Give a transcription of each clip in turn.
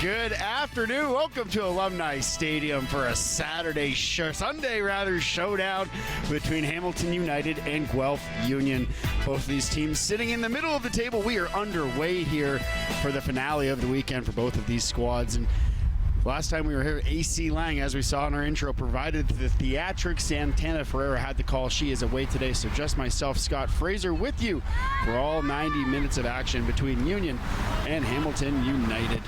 Good afternoon. Welcome to Alumni Stadium for a Sunday showdown between Hamilton United and Guelph Union. Both of these teams sitting in the middle of the table. We are underway here for the finale of the weekend for both of these squads. And last time we were here, AC Lang, as we saw in our intro, provided the theatrics. Santana Ferreira had the call. She is away today, so just myself, Scott Fraser, with you for all 90 minutes of action between Union and Hamilton United.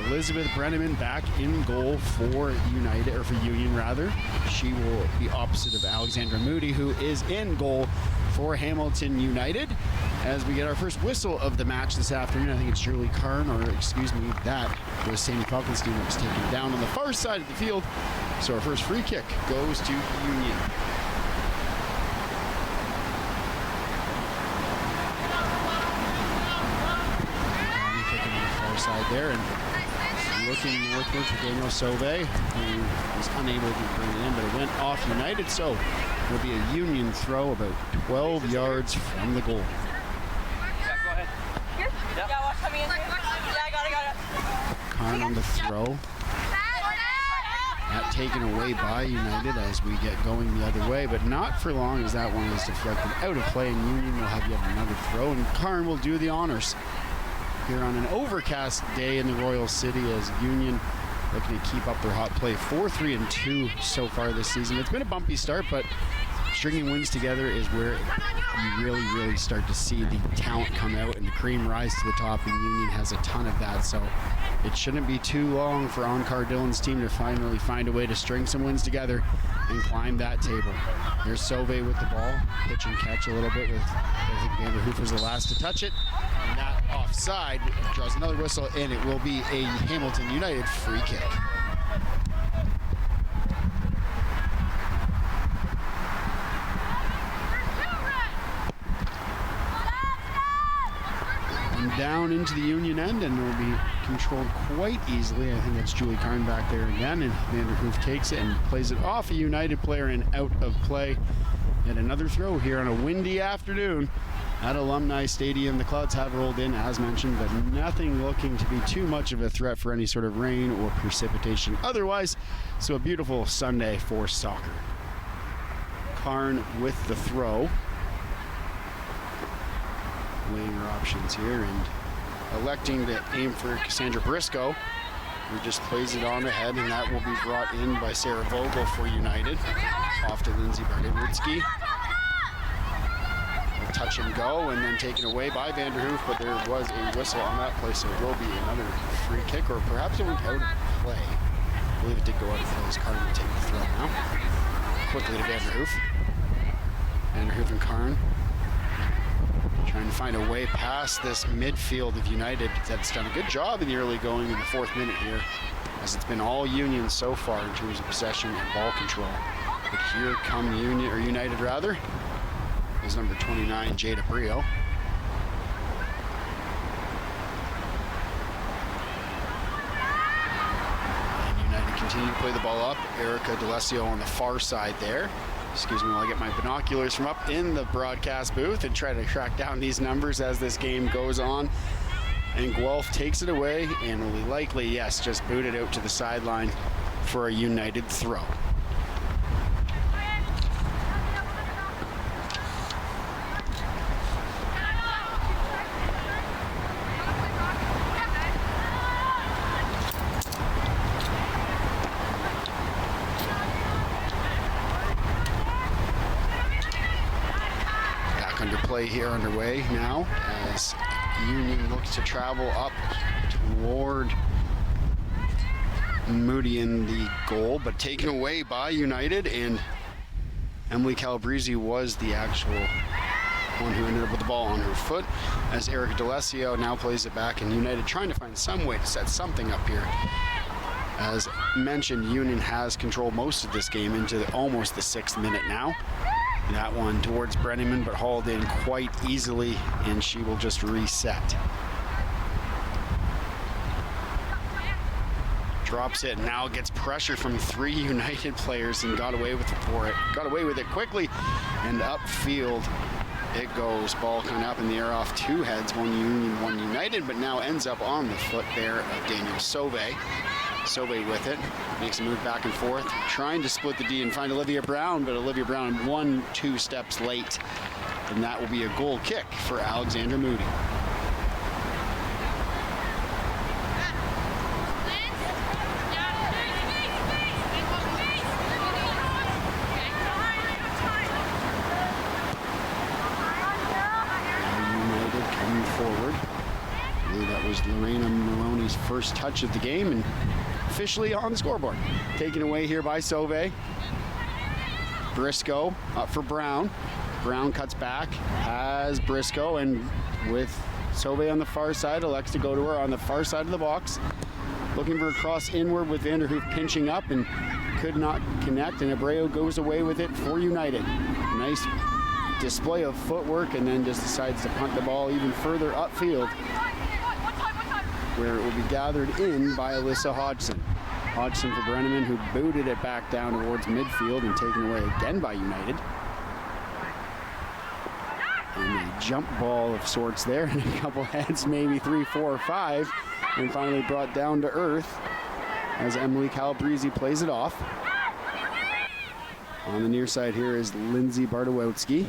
Elizabeth Brenneman back in goal for United, or for Union rather. She will be opposite of Alexandra Moody, who is in goal for Hamilton United. As we get our first whistle of the match this afternoon, I think it's Julie Karn, or excuse me, that was Sammy Falkenstein that was taken down on the far side of the field. So our first free kick goes to Union. Side there, and looking northward for Daniel Sauvé, who was unable to bring it in, but it went off United, so it'll be a Union throw about 12 yards from the goal. Yeah, go ahead. Here? Yeah, watch coming in. Yeah, I got it. Karn on the throw. That taken away by United as we get going the other way, but not for long, as that one is deflected out of play, and Union will have yet another throw, and Karn will do the honors here on an overcast day in the Royal City, as Union looking to keep up their hot play. 4-3-2 so far this season. It's been a bumpy start, but stringing wins together is where you really start to see the talent come out and the cream rise to the top, and Union has a ton of that, so it shouldn't be too long for Onkar Dillon's team to finally find a way to string some wins together and climb that table. Here's Sauvé with the ball, pitch and catch a little bit with, I think Vanderhoof was the last to touch it, and that offside draws another whistle, and it will be a Hamilton United free kick. Down into the Union end, and will be controlled quite easily. I think that's Julie Karn back there again, and Vanderhoof takes it and plays it off a United player and out of play. And another throw here on a windy afternoon at Alumni Stadium. The clouds have rolled in, as mentioned, but nothing looking to be too much of a threat for any sort of rain or precipitation otherwise. So a beautiful Sunday for soccer. Karn with the throw, weighing her options here and electing to aim for Cassandra Briscoe, who just plays it on ahead, and that will be brought in by Sarah Vogel for United. Off to Lindsay Bardewitzki. Touch and go, and then taken away by Vanderhoof, but there was a whistle on that play, so it will be another free kick, or perhaps it went out of play. I believe it did go out of play, as Karn will take the throw now. Quickly to Vanderhoof. Vanderhoof and Karn trying to find a way past this midfield of United that's done a good job in the early going in the fourth minute here, as it's been all Union so far in terms of possession and ball control. But here come United rather, is number 29, Jada Brio. And United continue to play the ball up. Erica D'Alessio on the far side there. Excuse me while I get my binoculars from up in the broadcast booth and try to track down these numbers as this game goes on. And Guelph takes it away and will likely, yes, just boot it out to the sideline for a United throw. Play here underway now as Union looks to travel up toward Moody in the goal, but taken away by United, and Emily Calabrese was the actual one who ended up with the ball on her foot, as Erica D'Alessio now plays it back, and United trying to find some way to set something up here. As mentioned, Union has controlled most of this game into almost the 6th minute now. That one towards Brenneman, but hauled in quite easily, and she will just reset. Drops it, now gets pressure from 3 United players and got away with it quickly, and upfield it goes. Ball kind of up in the air off two heads, one Union, one United, but now ends up on the foot there of Daniel Sauvé. Sauvé with it, makes a move back and forth, trying to split the D and find Olivia Brown, but Olivia Brown 1-2 steps late, and that will be a goal kick for Alexandra Moody. Lorena Maroney's first touch of the game and officially on the scoreboard. Taken away here by Sauvé. Briscoe up for Brown. Brown cuts back, has Briscoe, and with Sauvé on the far side, elects to go to her on the far side of the box. Looking for a cross inward with Vanderhoof pinching up and could not connect, and Abreu goes away with it for United. Nice display of footwork, and then just decides to punt the ball even further upfield, where it will be gathered in by Alyssa Hodgson. Hodgson for Brenneman, who booted it back down towards midfield and taken away again by United. And a jump ball of sorts there, and a couple heads, maybe 3, 4, 5, and finally brought down to earth as Emily Calabrese plays it off. On the near side here is Lindsay Bartowski.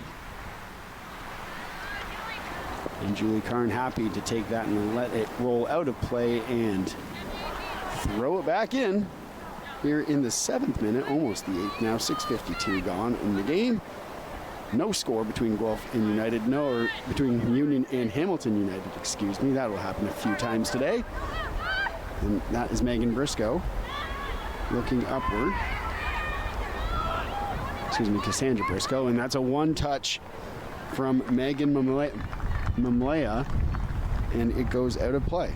And Julie Karn happy to take that and let it roll out of play and throw it back in here in the 7th minute, almost the 8th now, 6:52 gone in the game. No score between Guelph and United, or between Union and Hamilton United, excuse me. That will happen a few times today. And that is Megan Briscoe looking upward. Excuse me, Cassandra Briscoe, and that's a one-touch from Megan Mamlea, and it goes out of play.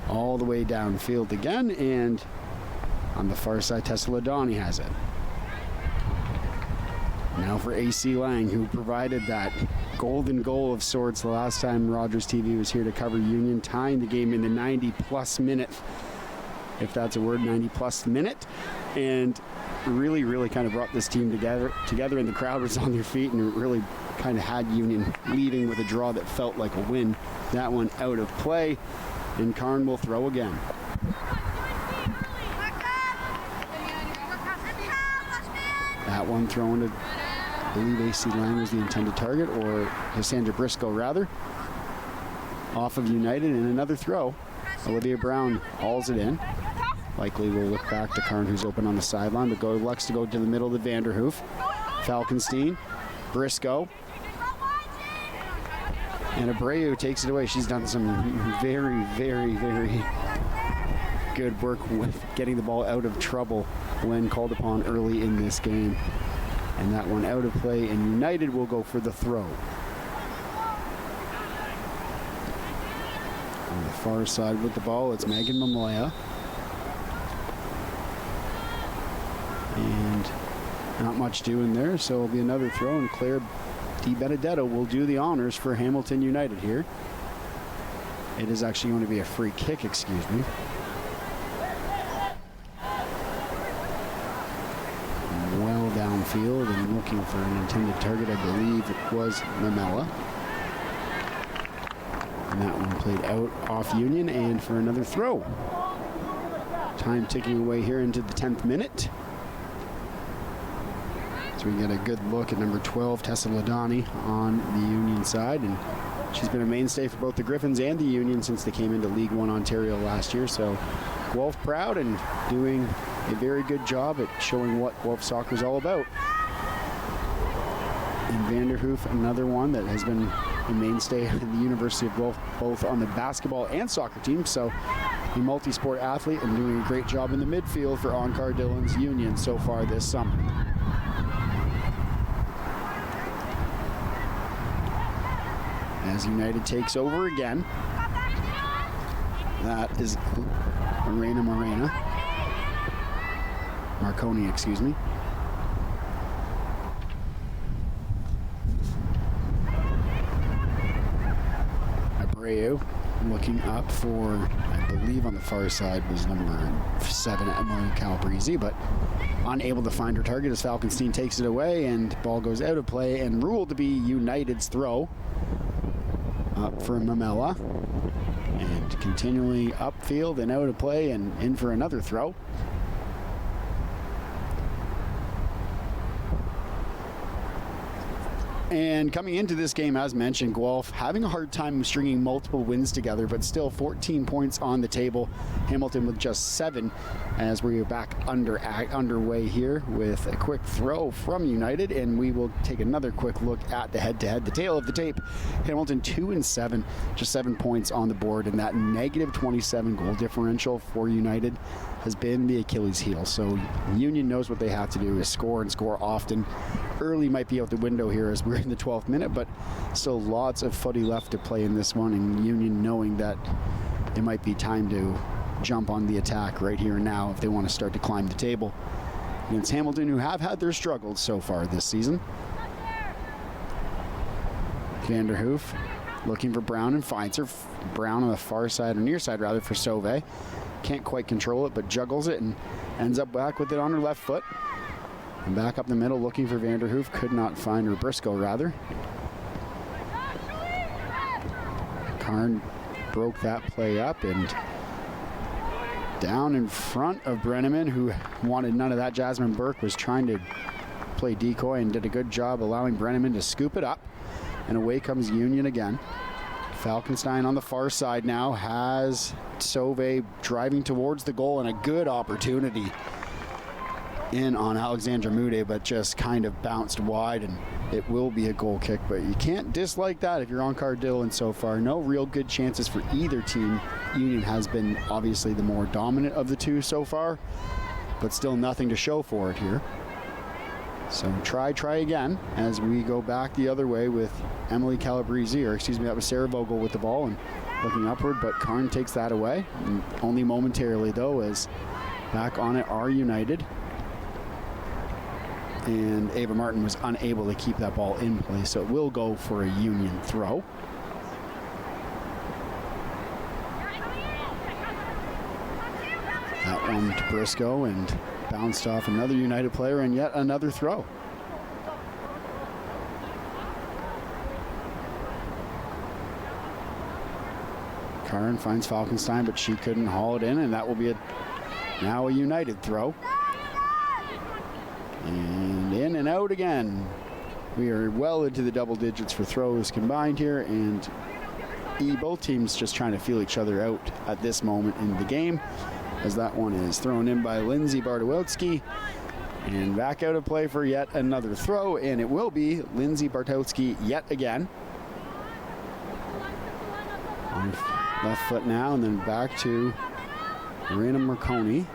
All the way downfield again, and on the far side, Tessa Ladani has it. Now for AC Lang, who provided that golden goal of sorts the last time Rogers TV was here to cover Union, tying the game in the 90-plus minute, if that's a word, 90-plus minute, and really kind of brought this team together, and the crowd was on their feet, and it really kind of had Union leading with a draw that felt like a win. That one out of play, and Karn will throw again. That one thrown to, I believe AC Lang was the intended target, or Cassandra Briscoe rather, off of United, and another throw. Olivia Brown hauls it in. Likely will look back to Karn, who's open on the sideline, but looks to go to the middle of the Vanderhoof. Falkenstein, Briscoe, and Abreu takes it away. She's done some very good work with getting the ball out of trouble when called upon early in this game. And that one out of play, and United will go for the throw. On the far side with the ball, it's Megan Mamlea. And not much doing there, so it'll be another throw, and Claire Di Benedetto will do the honors for Hamilton United here. It is actually going to be a free kick, excuse me. Well downfield and looking for an intended target. I believe it was Mamela. And that one played out off Union, and for another throw. Time ticking away here into the 10th minute. So we get a good look at number 12, Tessa Ladani, on the Union side, and she's been a mainstay for both the Griffins and the Union since they came into League One Ontario last year. So Guelph proud and doing a very good job at showing what Guelph soccer is all about. And Vanderhoof, another one that has been a mainstay at the University of Guelph, both on the basketball and soccer team. So a multi-sport athlete and doing a great job in the midfield for Onkar Dillon's Union so far this summer. As United takes over again, that is Marconi, excuse me. Abreu looking up for, I believe on the far side was number 7, Emily Calabrese, but unable to find her target as Falkenstein takes it away, and ball goes out of play and ruled to be United's throw. Up for Mamela, and continually upfield and out of play and in for another throw. And coming into this game, as mentioned, Guelph having a hard time stringing multiple wins together, but still 14 points on the table. Hamilton with just 7 as we are back underway here with a quick throw from United, and we will take another quick look at the head-to-head, the tail of the tape. Hamilton 2-7, just 7 points on the board, and that negative 27 goal differential for United has been the Achilles heel. So Union knows what they have to do is score and score often. Early might be out the window here as we're in the 12th minute, but still lots of footy left to play in this one, and Union knowing that it might be time to jump on the attack right here and now if they want to start to climb the table against Hamilton, who have had their struggles so far this season. Vanderhoof looking for Brown and finds her. Brown on the far side, or near side rather, for Sauve. Can't quite control it, but juggles it and ends up back with it on her left foot. And back up the middle looking for Vanderhoof. Could not find her. Briscoe rather. Karn broke that play up, and down in front of Brenneman, who wanted none of that. Jasmine Burke was trying to play decoy and did a good job allowing Brenneman to scoop it up. And away comes Union again. Falkenstein on the far side now has Sauve driving towards the goal, and a good opportunity in on Alexandra Mude, but just kind of bounced wide, and it will be a goal kick. But you can't dislike that if you're on Cardillon so far. No real good chances for either team. Union has been obviously the more dominant of the two so far, but still nothing to show for it here. So try again as we go back the other way with Emily Calabrese, or excuse me, that was Sarah Vogel with the ball and looking upward, but Karn takes that away. And only momentarily though, as back on it are United. And Ava Martin was unable to keep that ball in play, so it will go for a Union throw. That one to Briscoe and bounced off another United player, and yet another throw. Karn finds Falkenstein, but she couldn't haul it in, and that will be now a United throw. And in and out again. We are well into the double digits for throws combined here, and both teams just trying to feel each other out at this moment in the game, as that one is thrown in by Lindsay Bartowski, and back out of play for yet another throw, and it will be Lindsay Bartowski yet again. On left foot now, and then back to Marina Marconi.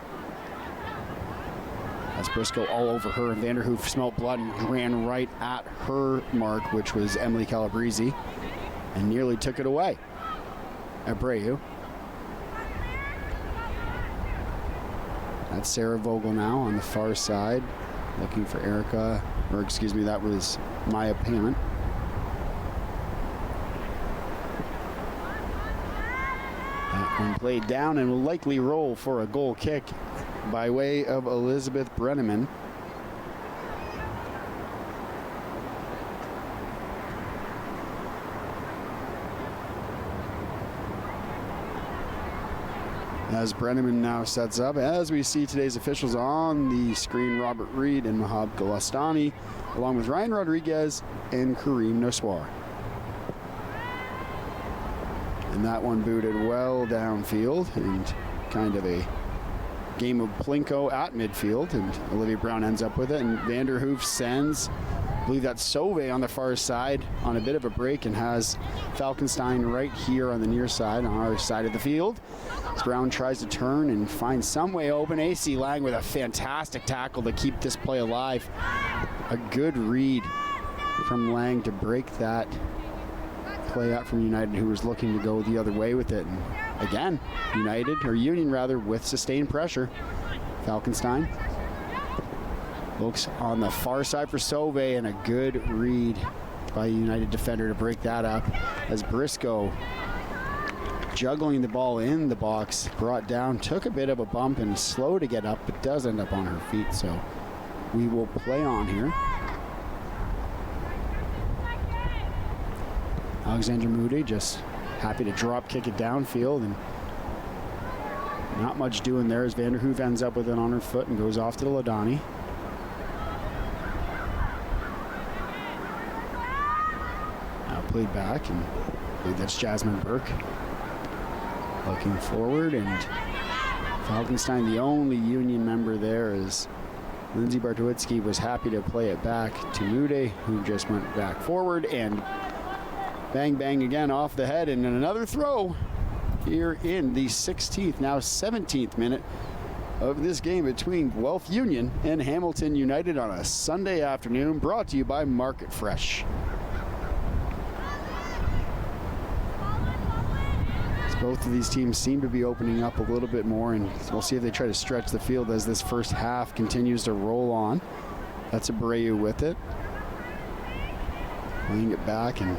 As Briscoe all over her, and Vanderhoof smelled blood and ran right at her mark, which was Emily Calabrese, and nearly took it away. Abreu. That's Sarah Vogel now on the far side, looking for Erica, or excuse me, that was Maya Payment. That one played down and will likely roll for a goal kick by way of Elizabeth Brenneman. As Brenneman now sets up, as we see today's officials on the screen, Robert Reed and Mahab Golastani, along with Ryan Rodriguez and Kareem Noswar. And that one booted well downfield, and kind of a game of Plinko at midfield, and Olivia Brown ends up with it, and Vanderhoof sends, I believe that's Sauve on the far side on a bit of a break, and has Falkenstein right here on the near side, on our side of the field. As Brown tries to turn and find some way open. AC Lang with a fantastic tackle to keep this play alive. A good read from Lang to break that play out from United, who was looking to go the other way with it. And again, Union rather, with sustained pressure. Falkenstein looks on the far side for Sauve, and a good read by a United defender to break that up, as Briscoe juggling the ball in the box, brought down, took a bit of a bump and slow to get up, but does end up on her feet. So we will play on here. Alexandra Moody just happy to drop kick it downfield, and not much doing there as Vanderhoof ends up with it on her foot and goes off to the Ladani. Now played back, and I believe that's Jasmine Burke looking forward, and Falkenstein, the only Union member there, as Lindsay Bartowitsky was happy to play it back to Moody, who just went back forward, and bang, bang again off the head, and another throw here in the 16th, now 17th minute of this game between Guelph Union and Hamilton United on a Sunday afternoon, brought to you by Market Fresh. Both of these teams seem to be opening up a little bit more, and we'll see if they try to stretch the field as this first half continues to roll on. That's Abreu with it. Playing it back and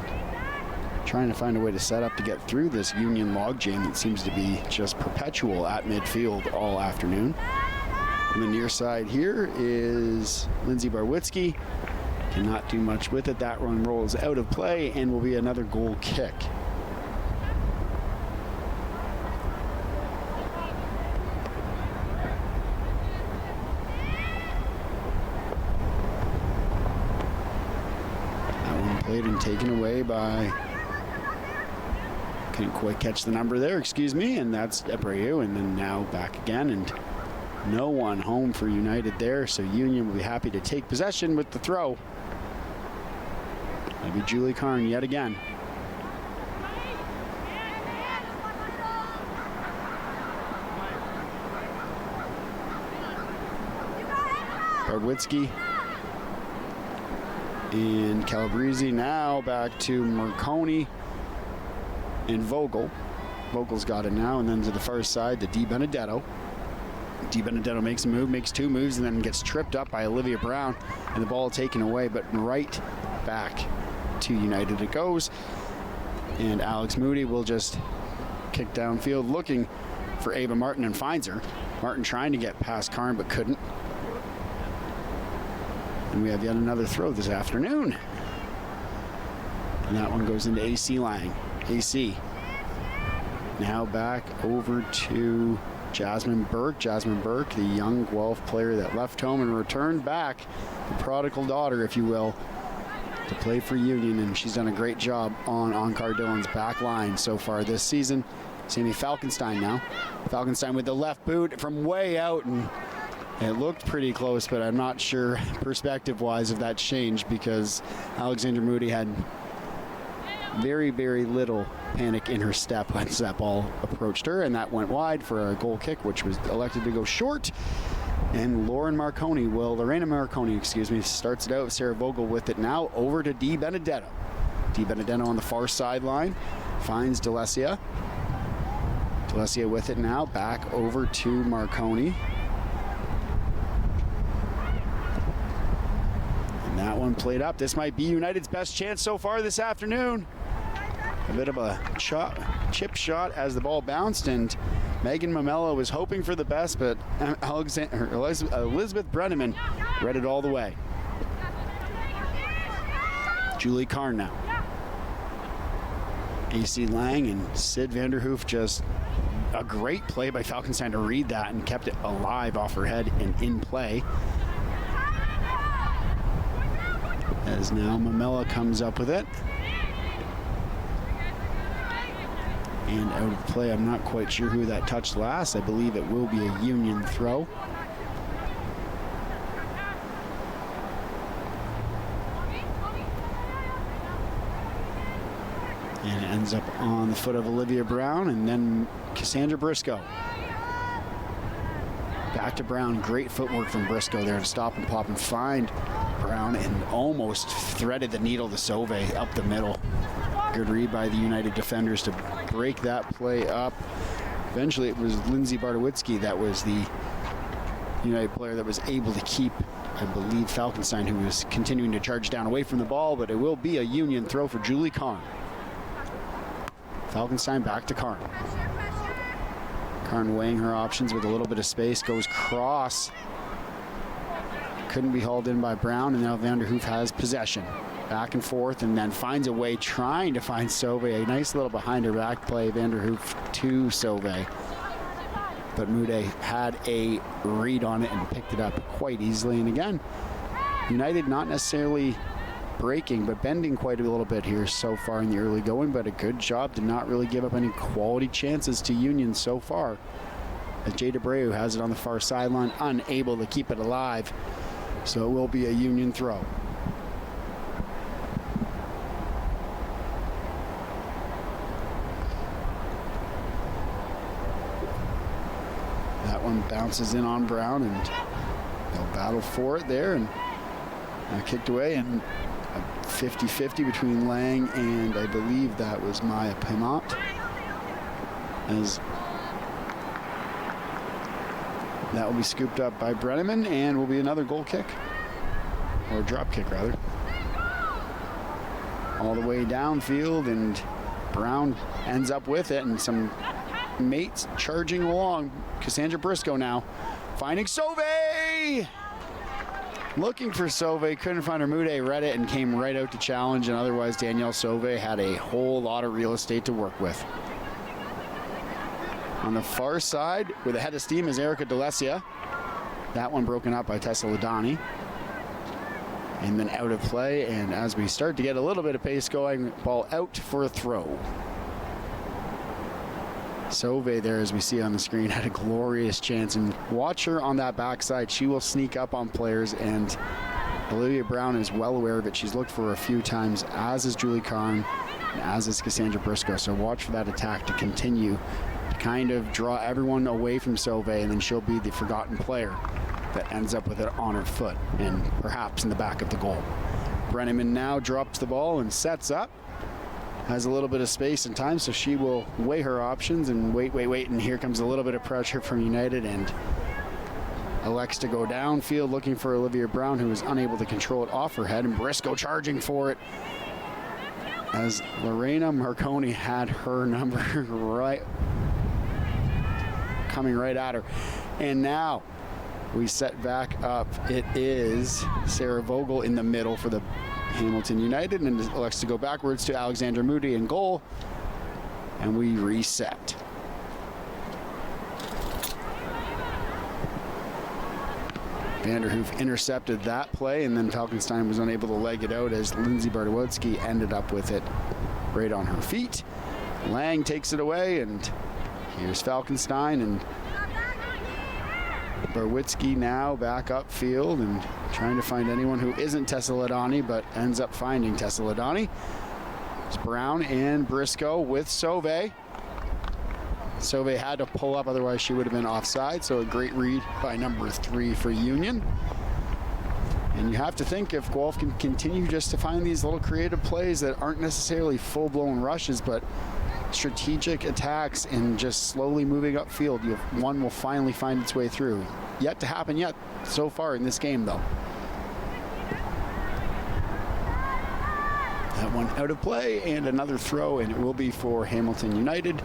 trying to find a way to set up to get through this Union logjam that seems to be just perpetual at midfield all afternoon. On the near side here is Lindsay Bartowitsky. Cannot do much with it. That one rolls out of play and will be another goal kick. Played and taken away by, couldn't quite catch the number there, excuse me, and that's Abreu, and then now back again, and no one home for United there, so Union will be happy to take possession with the throw. Maybe Julie Karn yet again. Bartowitsky. And Calabrese now back to Marconi and Vogel. Vogel's got it now, and then to the far side to Di Benedetto. Di Benedetto makes a move, makes two moves, and then gets tripped up by Olivia Brown, and the ball taken away, but right back to United it goes. And Alex Moody will just kick downfield looking for Ava Martin and finds her. Martin trying to get past Karn but couldn't. And we have yet another throw this afternoon. And that one goes into AC Lang. AC. Now back over to Jasmine Burke. Jasmine Burke, the young Guelph player that left home and returned back, the prodigal daughter, if you will, to play for Union. And she's done a great job on Onkar Dillon's back line so far this season. Sammy Falkenstein now. Falkenstein with the left boot from way out, and it looked pretty close, but I'm not sure perspective-wise if that changed, because Alexandra Moody had very, very little panic in her step once that ball approached her, and that went wide for a goal kick, which was elected to go short. And Lorena Marconi, starts it out. Sarah Vogel with it now over to Di Benedetto. Di Benedetto on the far sideline finds D'Alessia. D'Alessia with it now, back over to Marconi. That one played up. This might be United's best chance so far this afternoon. A bit of a chip shot as the ball bounced, and Megan Mamela was hoping for the best, but Elizabeth Brenneman read it all the way. Julie Karn now. AC Lang and Sid Vanderhoof, just a great play by Falkenstein to read that and kept it alive off her head and in play. As now Mamela comes up with it. And out of play, I'm not quite sure who that touched last. I believe it will be a Union throw. And it ends up on the foot of Olivia Brown, and then Cassandra Briscoe. Back to Brown. Great footwork from Briscoe there to stop and pop and find Brown, and almost threaded the needle to Sauve up the middle. Good read by the United defenders to break that play up. Eventually it was Lindsay Bartowitsky that was the United player that was able to keep, I believe, Falkenstein, who was continuing to charge down away from the ball, but it will be a Union throw for Julie Karn. Falkenstein back to Karn. Karn weighing her options with a little bit of space, goes cross. Couldn't be hauled in by Brown, and now Vanderhoof has possession. Back and forth, and then finds a way trying to find Sauvé. A nice little behind her back play, Vanderhoof to Sauvé. But Mude had a read on it and picked it up quite easily. And again, United not necessarily breaking, but bending quite a little bit here so far in the early going, but a good job to not really give up any quality chances to Union so far. As Jade Abreu has it on the far sideline, unable to keep it alive. So it will be a Union throw. That one bounces in on Brown, and they'll battle for it there, and kicked away, and 50-50 between Lang and I believe that was Maya Pimont. As that will be scooped up by Brenneman, and will be another goal kick, or drop kick rather. All the way downfield, and Brown ends up with it, and some mates charging along. Cassandra Briscoe now finding Sauvé. Looking for Sauvé, couldn't find her. Mude read it and came right out to challenge, and otherwise Danielle Sauvé had a whole lot of real estate to work with. On the far side, with a head of steam, is Erica D'Alessia. That one broken up by Tessa Ladani. And then out of play, and as we start to get a little bit of pace going, ball out for a throw. Sauvé there, as we see on the screen, had a glorious chance, and watch her on that backside. She will sneak up on players, and Olivia Brown is well aware of it. She's looked for her a few times, as is Julie Karn, and as is Cassandra Briscoe. So watch for that attack to continue to kind of draw everyone away from Sauvé, and then she'll be the forgotten player that ends up with it on her foot and perhaps in the back of the goal. Brenneman now drops the ball and sets up. Has a little bit of space and time, so she will weigh her options and wait, and here comes a little bit of pressure from United, and elects to go downfield looking for Olivia Brown, who is unable to control it off her head, and Briscoe charging for it as Lorena Marconi had her number right, coming right at her. And now we set back up. It is Sarah Vogel in the middle for the Hamilton United, and elects to go backwards to Alexandra Moody in goal, and we reset. Vanderhoof intercepted that play, and then Falkenstein was unable to leg it out as Lindsay Bartowski ended up with it right on her feet. Lang takes it away, and here's Falkenstein, and Bartowski now back upfield and trying to find anyone who isn't Tessa Ladani, but ends up finding Tessa Ladani. It's Brown and Briscoe with Sauvé. Sauvé had to pull up, otherwise she would have been offside, so a great read by number 3 for Union. And you have to think if Guelph can continue just to find these little creative plays that aren't necessarily full-blown rushes, but strategic attacks and just slowly moving upfield, one will finally find its way through. Yet to happen yet so far in this game, though. That one out of play, and another throw, and it will be for Hamilton United.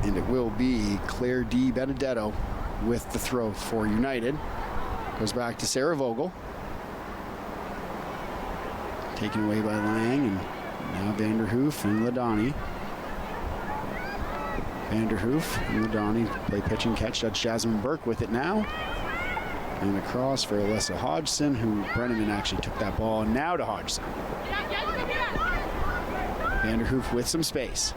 And it will be Claire D. Benedetto with the throw for United. Goes back to Sarah Vogel. Taken away by Lang, and now Vanderhoof and Ladani. Vanderhoof and Ladani play pitch and catch. That's Jasmine Burke with it now. And across for Alyssa Hodgson, who Brenneman actually took that ball. And now to Hodgson. Vanderhoof with some space.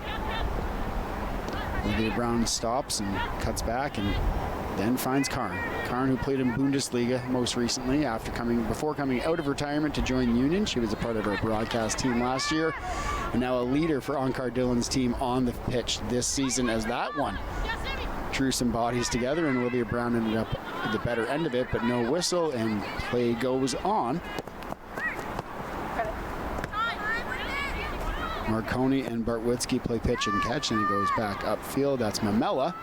Olivia Brown stops and cuts back, and then finds Karn. Karn, who played in Bundesliga most recently before coming out of retirement to join Union. She was a part of our broadcast team last year, and now a leader for Onkar Dillon's team on the pitch this season, as that one drew some bodies together, and Olivia Brown ended up at the better end of it, but no whistle, and play goes on. Marconi and Bartowski play pitch and catch, and it goes back upfield. That's Mamela.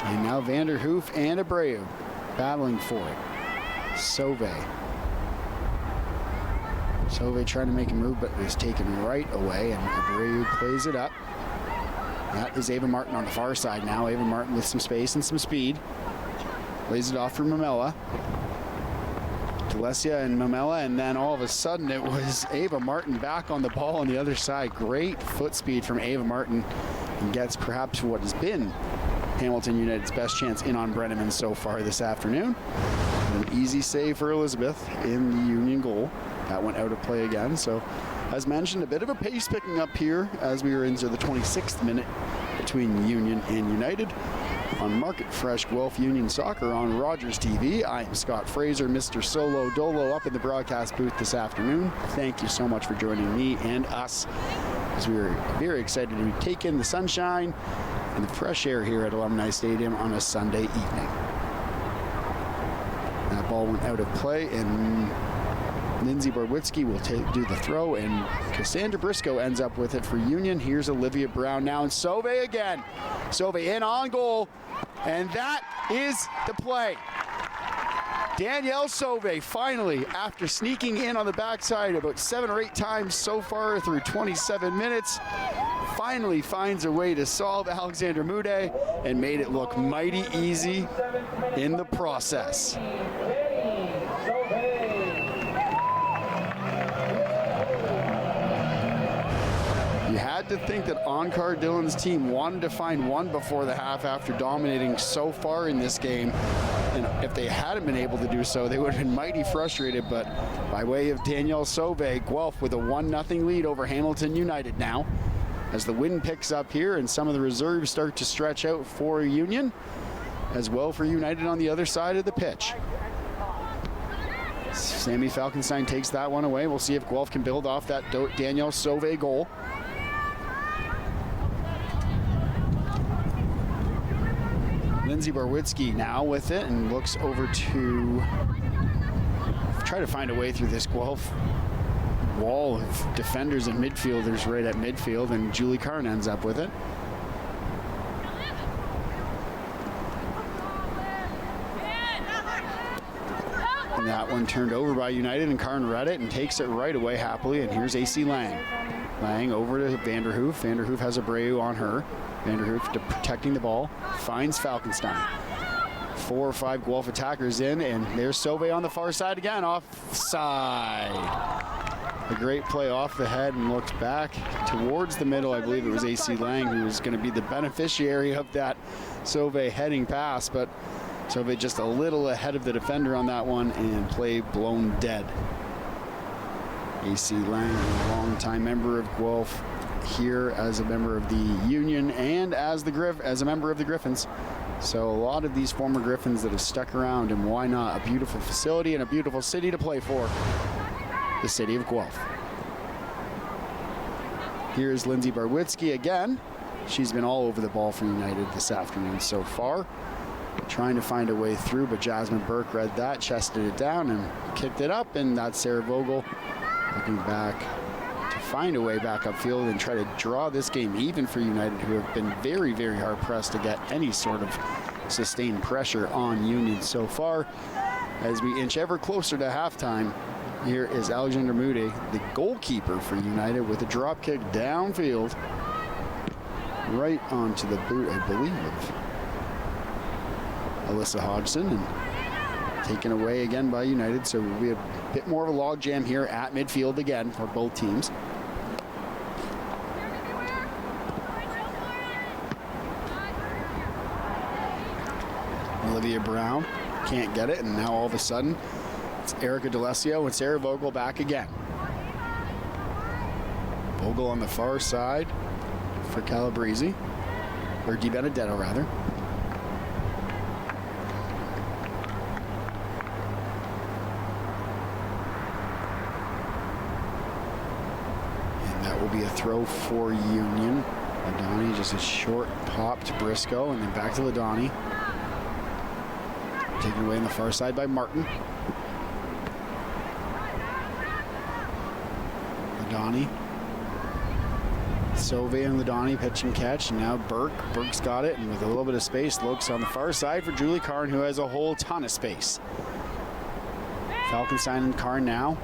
And now Vanderhoof and Abreu battling for it. Sauvé. Sauve trying to make a move, but is taken right away, and Abreu plays it up. That is Ava Martin on the far side now. Ava Martin with some space and some speed. Plays it off for Mamela. D'Alessio and Mamela, and then all of a sudden it was Ava Martin back on the ball on the other side. Great foot speed from Ava Martin, and gets perhaps what has been Hamilton United's best chance in on Brenneman so far this afternoon. An easy save for Elizabeth in the Union goal. That went out of play again. So, as mentioned, a bit of a pace picking up here as we are into the 26th minute between Union and United. On Market Fresh Guelph Union Soccer on Rogers TV, I am Scott Fraser, Mr. Solo Dolo up in the broadcast booth this afternoon. Thank you so much for joining me and us as we are very excited to take in the sunshine and the fresh air here at Alumni Stadium on a Sunday evening. That ball went out of play, and Lindsay Barwitzki will do the throw, and Cassandra Briscoe ends up with it for Union. Here's Olivia Brown now, and Sauve again. Sauve in on goal, and that is the play. Danielle Sauve finally, after sneaking in on the backside about 7 or 8 times so far through 27 minutes, finally finds a way to solve Alexandra Mude and made it look mighty easy in the process. You had to think that Onkar Dillon's team wanted to find one before the half after dominating so far in this game. And if they hadn't been able to do so, they would have been mighty frustrated. But by way of Danielle Sauve, Guelph with a 1-0 lead over Hamilton United now. As the wind picks up here and some of the reserves start to stretch out for Union, as well for United on the other side of the pitch. Sammy Falkenstein takes that one away. We'll see if Guelph can build off that Danielle Sauve goal. Lindsay Barwitzki now with it and looks over to try to find a way through this Guelph wall of defenders and midfielders right at midfield, and Julie Karn ends up with it. And that one turned over by United, and Karn read it and takes it right away happily, and here's AC Lang. Lang over to Vanderhoof. Vanderhoof has Abreu on her. Vanderhoof protecting the ball, finds Falkenstein. 4 or 5 Guelph attackers in, and there's Sauve on the far side again, offside. A great play off the head and looked back towards the middle. I believe it was AC Lang who was going to be the beneficiary of that Sauve heading pass, but Sauve just a little ahead of the defender on that one, and play blown dead. AC Lang, a longtime member of Guelph, here as a member of the Union and as a member of the Griffins. So a lot of these former Griffins that have stuck around, and why not? A beautiful facility and a beautiful city to play for, the city of Guelph. Here's Lindsay Barwitzki again. She's been all over the ball for United this afternoon so far, trying to find a way through, but Jasmine Burke read that, chested it down and kicked it up, and that's Sarah Vogel looking back to find a way back upfield and try to draw this game even for United, who have been very, very hard pressed to get any sort of sustained pressure on Union so far. As we inch ever closer to halftime, here is Alexandra Mude, the goalkeeper for United, with a drop kick downfield right onto the boot, I believe, of Alyssa Hodgson, and taken away again by United. So we have a bit more of a log jam here at midfield again for both teams. Olivia Brown can't get it, and now all of a sudden it's Erica D'Alessio and Sarah Vogel back again. Vogel on the far side for Calabrese, or Di Benedetto rather. Be a throw for Union. Ladani, just a short pop to Briscoe, and then back to Ladani. Taken away on the far side by Martin. Ladani. Sauve and Ladani pitch and catch, and now Burke. Burke's got it, and with a little bit of space, looks on the far side for Julie Karn, who has a whole ton of space. Falkenstein and Karn now.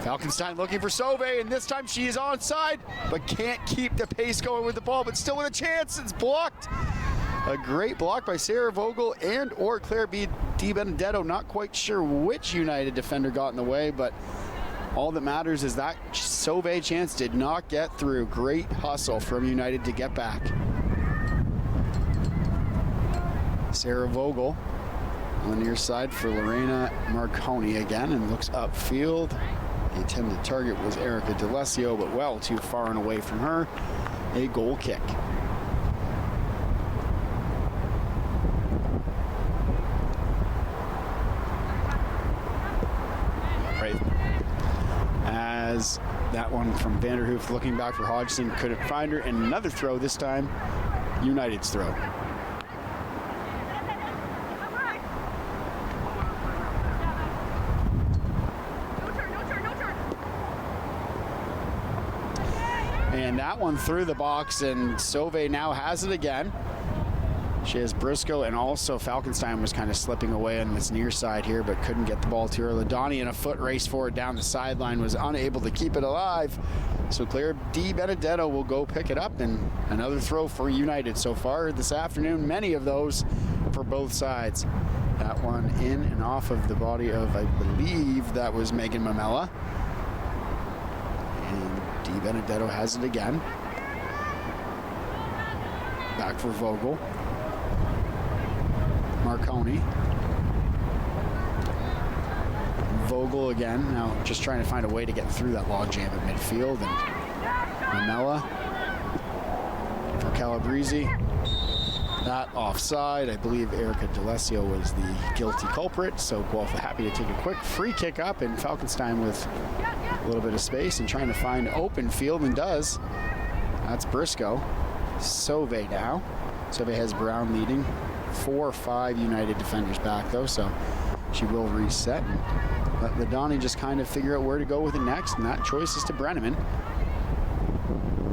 Falkenstein looking for Sauve, and this time she is onside, but can't keep the pace going with the ball, but still with a chance. It's blocked. A great block by Sarah Vogel and or Claire Di Benedetto. Not quite sure which United defender got in the way, but all that matters is that Sauve chance did not get through. Great hustle from United to get back. Sarah Vogel on the near side for Lorena Marconi again, and looks upfield. The intended target was Erica D'Alessio, but well too far and away from her. A goal kick. Right. As that one from Vanderhoof looking back for Hodgson, couldn't find her, and another throw, this time United's throw. And that one through the box, and Sauve now has it again. She has Briscoe, and also Falkenstein was kind of slipping away on this near side here, but couldn't get the ball to her. Ladani in a foot race forward down the sideline was unable to keep it alive. So Claire Di Benedetto will go pick it up, and another throw for United so far this afternoon. Many of those for both sides. That one in and off of the body of, I believe that was Megan Mamela. Di Benedetto has it again. Back for Vogel. Marconi. Vogel again, now just trying to find a way to get through that logjam at midfield. And Mamela for Calabrese. That offside. I believe Erica D'Alessio was the guilty culprit, so Guelph happy to take a quick free kick up, and Falkenstein with a little bit of space and trying to find open field, and does. That's Briscoe. Sauve now. Sauve has Brown leading. 4 or 5 United defenders back though, so she will reset and let Ladani just kind of figure out where to go with it next, and that choice is to Brenneman.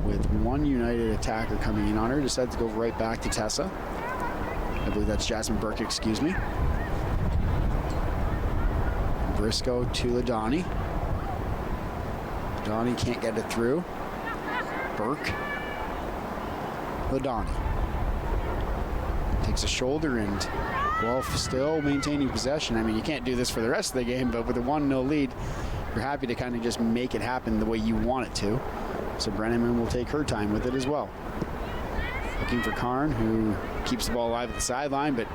With one United attacker coming in on her, decides to go right back to Tessa. I believe that's Jasmine Burke, excuse me. Briscoe to Ladani. Ladani can't get it through. Burke. Ladani. Takes a shoulder, and Guelph still maintaining possession. I mean, you can't do this for the rest of the game, but with a 1-0 lead, you're happy to kind of just make it happen the way you want it to. So Brenneman will take her time with it as well. Looking for Karn, who keeps the ball alive at the sideline, but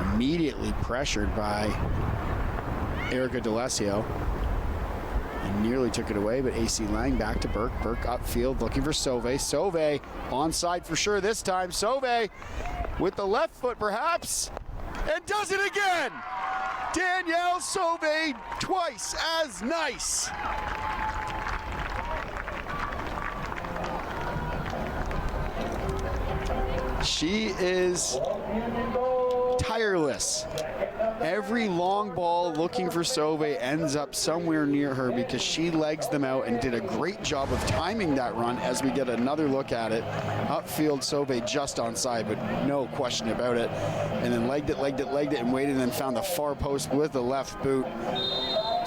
immediately pressured by Erica D'Alessio. And nearly took it away, but AC Lang back to Burke. Burke upfield looking for Sauve. Sauve onside for sure this time. Sauve with the left foot perhaps, and does it again. Danielle Sauve twice as nice. She is tireless. Every long ball looking for Sauve ends up somewhere near her because she legs them out and did a great job of timing that run as we get another look at it. Upfield, Sauve just onside, but no question about it. And then legged it, and waited, and then found the far post with the left boot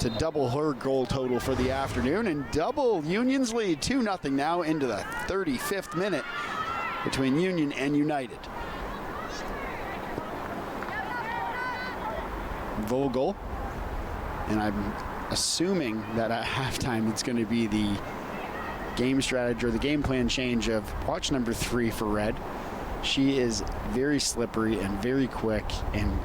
to double her goal total for the afternoon and double Union's lead. 2-0 now into the 35th minute between Union and United. Vogel, and I'm assuming that at halftime it's going to be the game strategy or the game plan change of watch number 3 for Red. She is very slippery and very quick, and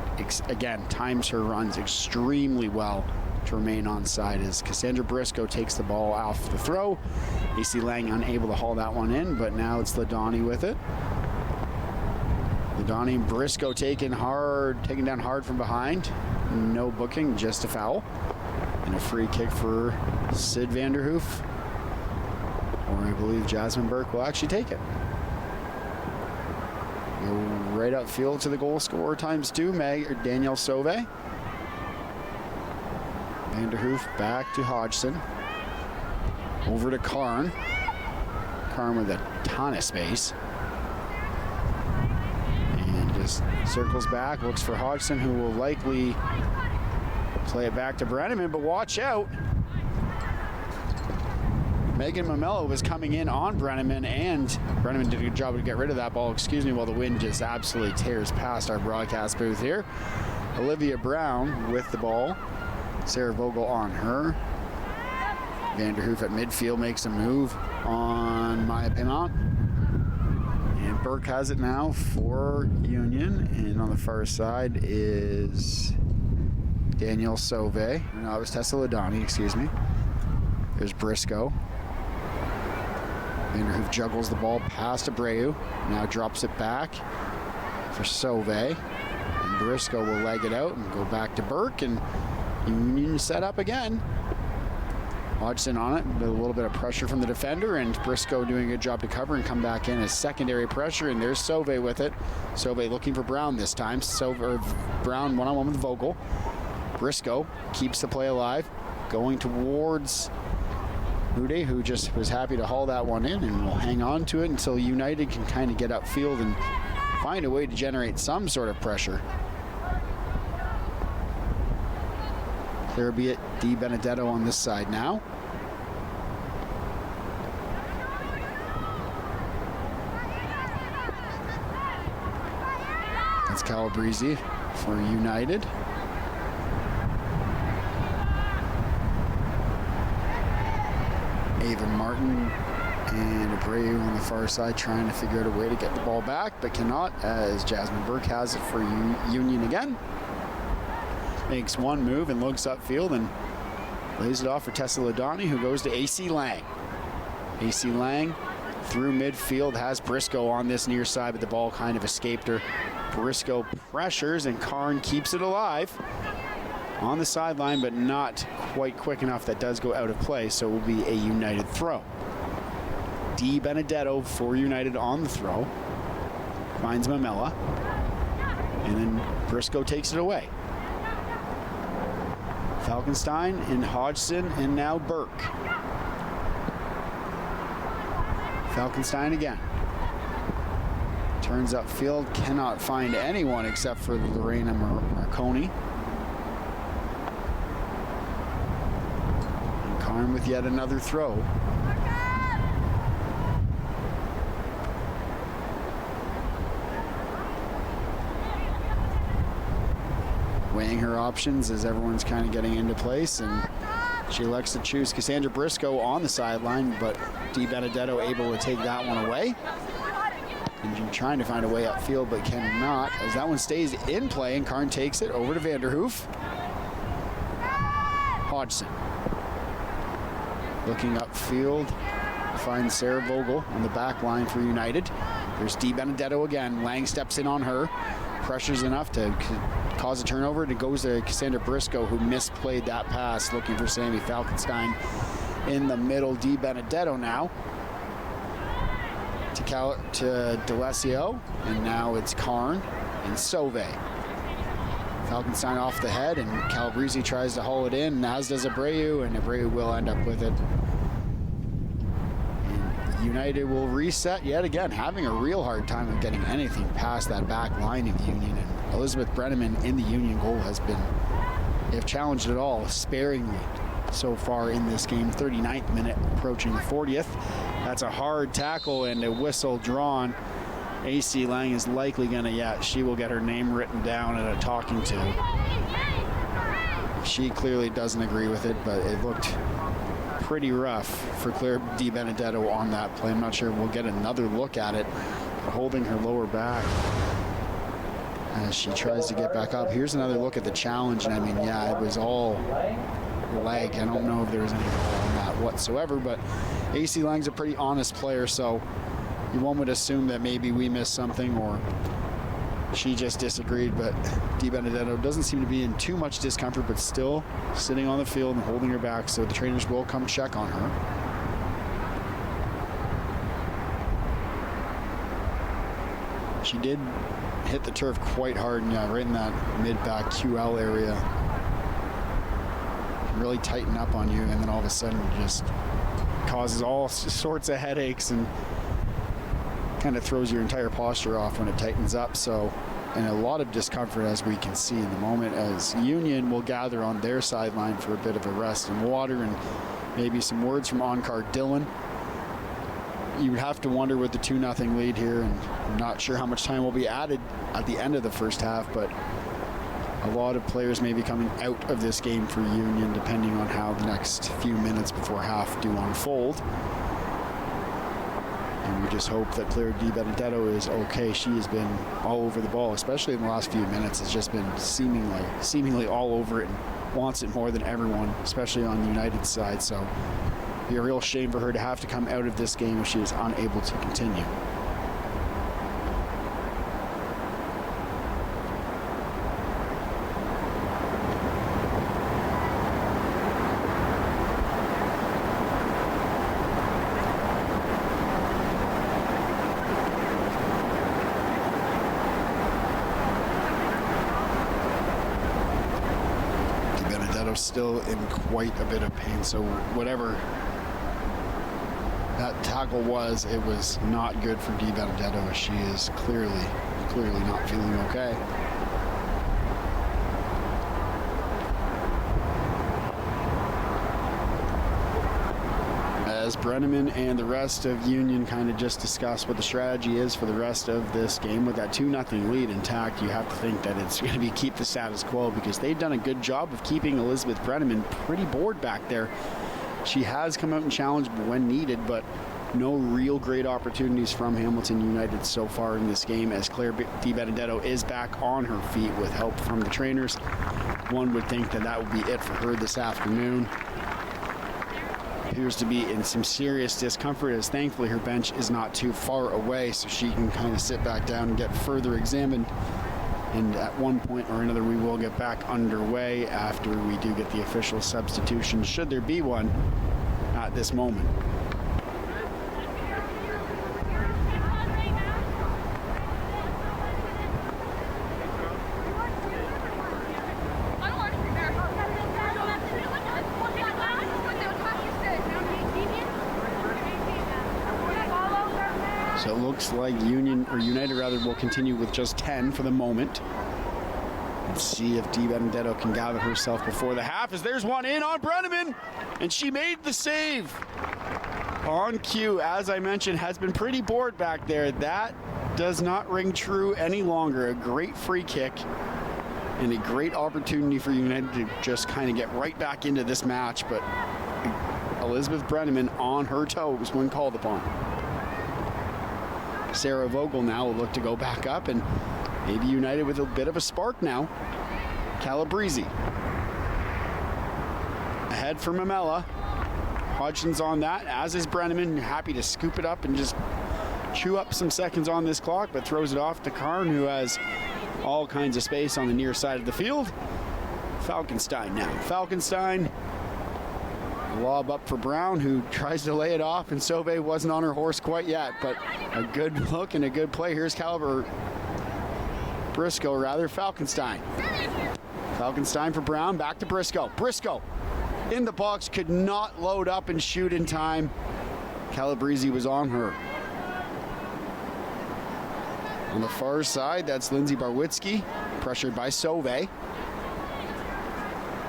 again times her runs extremely well to remain onside as Cassandra Briscoe takes the ball off the throw. AC Lang unable to haul that one in, but now it's Ladani with it. Ladani and Briscoe taken down hard from behind. No booking, just a foul. And a free kick for Sid Vanderhoof. Or I believe Jasmine Burke will actually take it. Go right upfield to the goal scorer ×2, Danielle Sauve. Vanderhoof back to Hodgson. Over to Karn. Karn with a ton of space. Just circles back, looks for Hodgson, who will likely play it back to Brenneman, but watch out. Megan Mamela was coming in on Brenneman, and Brenneman did a good job to get rid of that ball, while the wind just absolutely tears past our broadcast booth here. Olivia Brown with the ball. Sarah Vogel on her. Vanderhoof at midfield makes a move on Maya Pimont. And Burke has it now for Union. And on the far side is Danielle Sauvé. No, it was Tessa Ladani, excuse me. There's Briscoe. Vanderhoof juggles the ball past Abreu. Now drops it back for Sauvé. And Briscoe will leg it out and go back to Burke. And Union set up again. Hodgson on it, with a little bit of pressure from the defender, and Briscoe doing a good job to cover and come back in as secondary pressure, and there's Sauvé with it. Sauvé looking for Brown this time. Brown one-on-one with Vogel. Briscoe keeps the play alive, going towards Ude, who just was happy to haul that one in and will hang on to it until United can kind of get upfield and find a way to generate some sort of pressure. There be it Di Benedetto on this side now. That's Calabrese for United. Ava Martin and Abreu on the far side trying to figure out a way to get the ball back, but cannot, as Jasmine Burke has it for Union again. Makes one move and looks upfield and lays it off for Tessa Ladani, who goes to AC Lang. AC Lang through midfield has Briscoe on this near side, but the ball kind of escaped her. Briscoe pressures and Karn keeps it alive on the sideline, but not quite quick enough. That does go out of play, so it will be a United throw. Di Benedetto for United on the throw. Finds Mamela. And then Briscoe takes it away. Falkenstein and Hodgson, and now Burke. Falkenstein again. Turns upfield, cannot find anyone except for Lorena Marconi. And Karn with yet another throw. Weighing her options as everyone's kind of getting into place, and she elects to choose Cassandra Briscoe on the sideline, but Di Benedetto able to take that one away. And trying to find a way upfield, but cannot, as that one stays in play, and Karn takes it over to Vanderhoof. Hodgson looking upfield, finds Sarah Vogel on the back line for United. There's Di Benedetto again. Lang steps in on her, pressures enough to cause a turnover, and it goes to Cassandra Briscoe, who misplayed that pass, looking for Sammy Falkenstein in the middle. Di Benedetto now to D'Alessio, and now it's Karn and Sauvé. Falkenstein off the head, and Calabrese tries to haul it in, as does Abreu, and Abreu will end up with it. And United will reset yet again, having a real hard time of getting anything past that back line of Union. And Elizabeth Brenneman in the Union goal has been, if challenged at all, sparingly so far in this game. 39th minute, approaching the 40th. That's a hard tackle and a whistle drawn. AC Lang is likely gonna, she will get her name written down and a talking to. She clearly doesn't agree with it, but it looked pretty rough for Claire Di Benedetto on that play. I'm not sure we'll get another look at it. Holding her lower back as she tries to get back up. Here's another look at the challenge, and I mean, it was all leg. I don't know if there was any ball on that whatsoever, but AC Lang's a pretty honest player, so one would assume that maybe we missed something or she just disagreed, but Di Benedetto doesn't seem to be in too much discomfort, but still sitting on the field and holding her back, so the trainers will come check on her. She did hit the turf quite hard, and right in that mid-back QL area. Really tighten up on you, and then all of a sudden just causes all sorts of headaches and kind of throws your entire posture off when it tightens up. So, and a lot of discomfort, as we can see in the moment, as Union will gather on their sideline for a bit of a rest and water, and maybe some words from on-card Dylan. You would have to wonder with the 2-0 lead here, and I'm not sure how much time will be added at the end of the first half, but a lot of players may be coming out of this game for Union depending on how the next few minutes before half do unfold. And we just hope that Claire Di Benedetto is okay. She has been all over the ball, especially in the last few minutes. It's just been seemingly all over it and wants it more than everyone, especially on the United side. So it'd be a real shame for her to have to come out of this game if she is unable to continue. Still in quite a bit of pain, so whatever that tackle was, it was not good for Di Benedetto. She is clearly not feeling okay. As Brenneman and the rest of Union kind of just discuss what the strategy is for the rest of this game, with that 2-0 lead intact, you have to think that it's going to be keep the status quo, because they've done a good job of keeping Elizabeth Brenneman pretty bored back there. She has come out and challenged when needed, but no real great opportunities from Hamilton United so far in this game, as Claire Di Benedetto is back on her feet with help from the trainers. One would think that that would be it for her this afternoon. Appears to be in some serious discomfort, as thankfully her bench is not too far away, so she can kind of sit back down and get further examined. And at one point or another, we will get back underway after we do get the official substitution, should there be one at this moment. So it looks like United will continue with just 10 for the moment. Let's see if Di Benedetto can gather herself before the half, as there's one in on Brenneman, and she made the save. On cue, as I mentioned, has been pretty bored back there. That does not ring true any longer. A great free kick and a great opportunity for United to just kind of get right back into this match, but Elizabeth Brenneman on her toes when called upon. Sarah Vogel now will look to go back up, and maybe United with a bit of a spark now. Calabrese ahead for Mamela. Hodgson's on that, as is Brenneman, happy to scoop it up and just chew up some seconds on this clock, but throws it off to Karn, who has all kinds of space on the near side of the field. Falkenstein now. Falkenstein, lob up for Brown, who tries to lay it off, and Sauvé wasn't on her horse quite yet, but a good look and a good play. Here's Falkenstein. Falkenstein for Brown, back to Briscoe. Briscoe in the box, could not load up and shoot in time. Calabrese was on her. On the far side, that's Lindsay Barwitzki, pressured by Sauvé.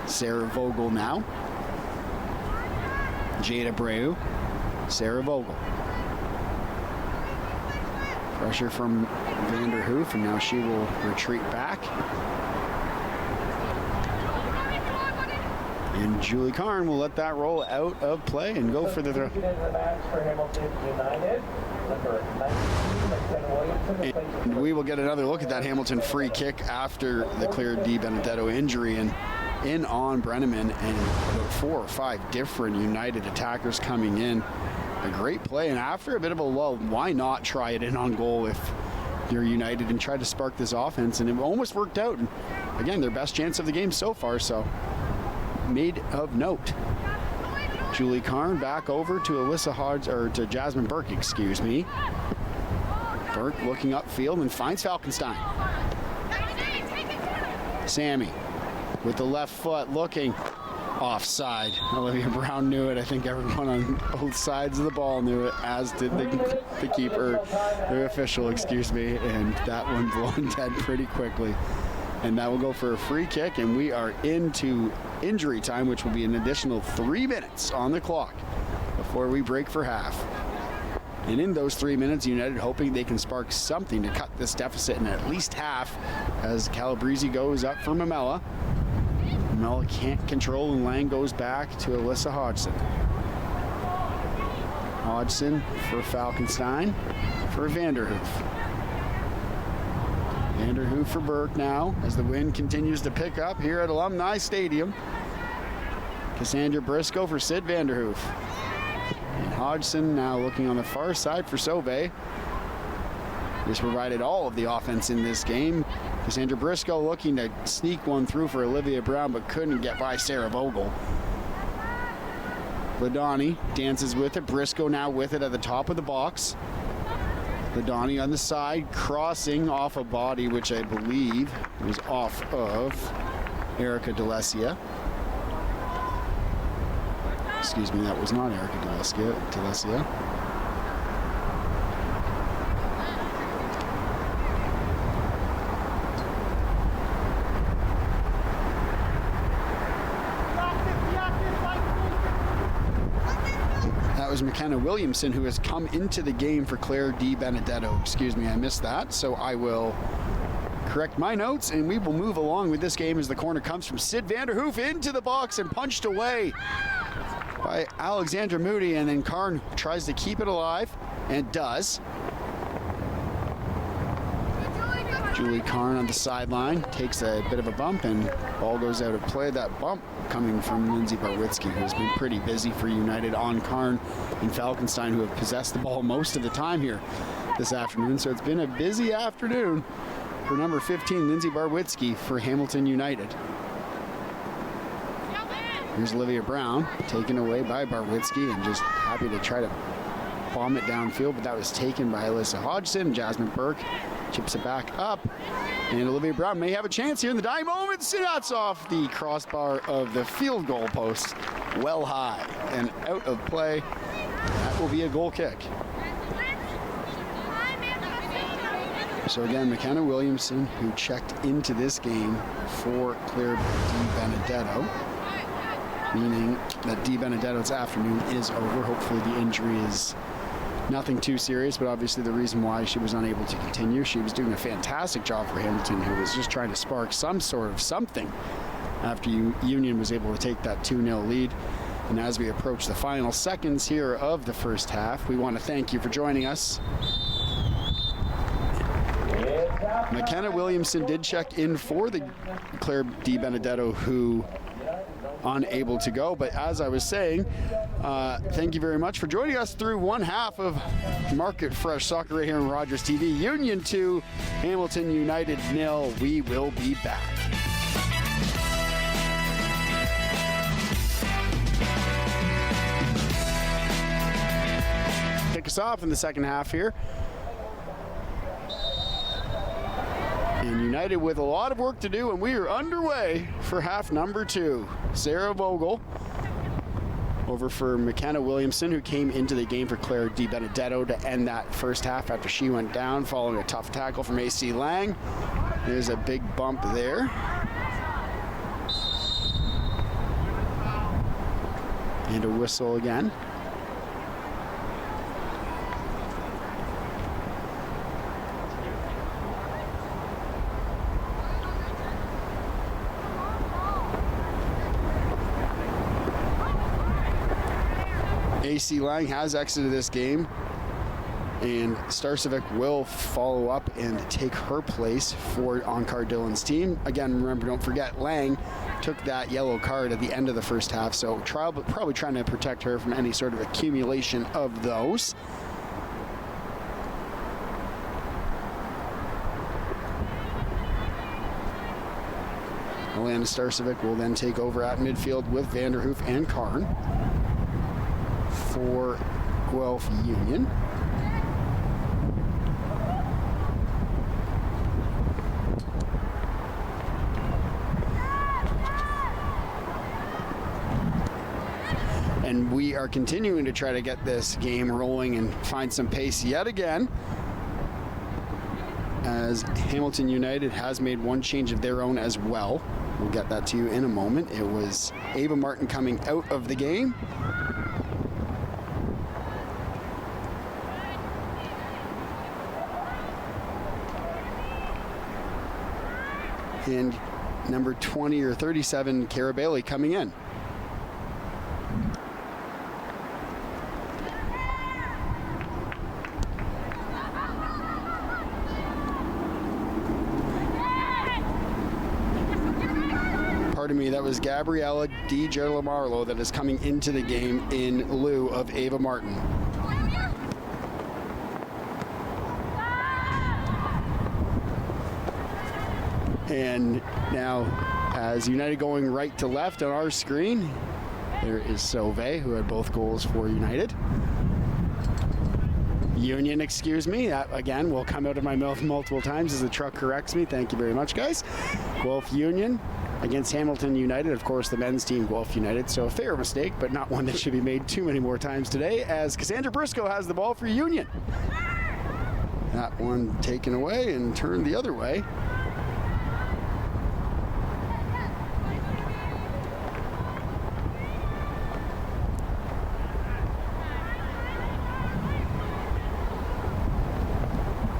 Sarah Vogel now. Jade Abreu, Sarah Vogel. Pressure from Vanderhoof, and now she will retreat back. And Julie Karn will let that roll out of play and go for the throw. And we will get another look at that Hamilton free kick after the Claire Di Benedetto injury, and in on Brenneman, and about 4 or 5 different United attackers coming in. A great play, and after a bit of a lull, why not try it in on goal if you're United and try to spark this offense? And it almost worked out. And again, their best chance of the game so far, so made of note. Julie Karn back over to to Jasmine Burke, excuse me. Burke looking upfield and finds Falkenstein. Sammy with the left foot, looking offside. Olivia Brown knew it. I think everyone on both sides of the ball knew it, as did the keeper, the official, excuse me, and that one blown dead pretty quickly. And that will go for a free kick, and we are into injury time, which will be an additional 3 minutes on the clock before we break for half. And in those 3 minutes, United hoping they can spark something to cut this deficit in at least half as Calabrese goes up for Mamela. Mamela can't control, and Lang goes back to Alyssa Hodgson. Hodgson for Falkenstein for Vanderhoof. Vanderhoof for Burke now as the wind continues to pick up here at Alumni Stadium. Cassandra Briscoe for Sid Vanderhoof. And Hodgson now looking on the far side for Sauvé. This provided all of the offense in this game. Cassandra Briscoe looking to sneak one through for Olivia Brown, but couldn't get by Sarah Vogel. Ladani dances with it. Briscoe now with it at the top of the box. Ladani on the side, crossing off a body, which I believe was off of Erica D'Alessia. Excuse me, that was not Erica D'Alessia. That was McKenna Williamson, who has come into the game for Claire Di Benedetto. Excuse me, I missed that, so I will correct my notes, and we will move along with this game as the corner comes from Sid Vanderhoof into the box and punched away by Alexandra Moody, and then Karn tries to keep it alive, and does. Julie Karn on the sideline takes a bit of a bump, and ball goes out of play. That bump coming from Lindsay Barwitzki, who has been pretty busy for United on Karn and Falkenstein, who have possessed the ball most of the time here this afternoon. So it's been a busy afternoon for number 15, Lindsay Barwitzki for Hamilton United. Here's Olivia Brown, taken away by Barwitzki, and just happy to try to bomb it downfield, but that was taken by Alyssa Hodgson. Jasmine Burke chips it back up, and Olivia Brown may have a chance here in the dying moments. That's off the crossbar of the field goal post, well high and out of play. That will be a goal kick. So again, McKenna Williamson, who checked into this game for Claire Di Benedetto, meaning that Di Benedetto's afternoon is over. Hopefully the injury is nothing too serious, but obviously the reason why she was unable to continue. She was doing a fantastic job for Hamilton, who was just trying to spark some sort of something after Union was able to take that 2-0 lead. And as we approach the final seconds here of the first half, we want to thank you for joining us. McKenna Williamson did check in for the Claire Di Benedetto, who unable to go, but as I was saying, thank you very much for joining us through one half of Market Fresh Soccer right here on Rogers TV. Union 2, Hamilton United 0. We will be back. Kick us off in the second half here. And United with a lot of work to do, and we are underway for half number 2. Sarah Vogel over for McKenna Williamson, who came into the game for Claire Di Benedetto to end that first half after she went down following a tough tackle from AC Lang. There's a big bump there. And a whistle again. AC Lang has exited this game, and Starcevic will follow up and take her place for Onkar Dillon's team. Again, remember, don't forget, Lang took that yellow card at the end of the first half, so probably trying to protect her from any sort of accumulation of those. Alana Starcevic will then take over at midfield with Vanderhoof and Karn for Guelph Union. And we are continuing to try to get this game rolling and find some pace yet again. as Hamilton United has made one change of their own as well. We'll get that to you in a moment. It was Ava Martin coming out of the game. And number 20 or 37, Cara Bailey, coming in. Pardon me, that was Gabriella Di Gerlamarlo that is coming into the game in lieu of Ava Martin. And now, as United going right to left on our screen, there is Sauve, who had both goals for United. Union, excuse me. That, again, will come out of my mouth multiple times as the truck corrects me. Thank you very much, guys. Guelph Union against Hamilton United. Of course, the men's team, Guelph United. So a fair mistake, but not one that should be made too many more times today, as Cassandra Briscoe has the ball for Union. That one taken away and turned the other way.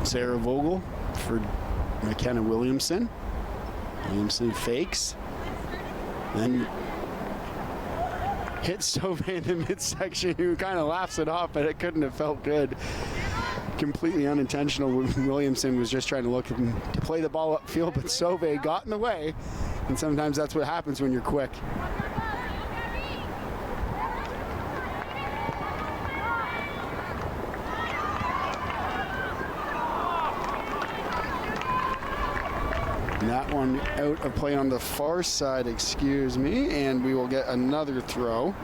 Sarah Vogel for McKenna Williamson. Williamson fakes. Then hits Sauve in the midsection, who kind of laughs it off, but it couldn't have felt good. Completely unintentional. Williamson was just trying to look to play the ball upfield, but Sauve got in the way. And sometimes that's what happens when you're quick. That one out of play on the far side, excuse me, and we will get another throw.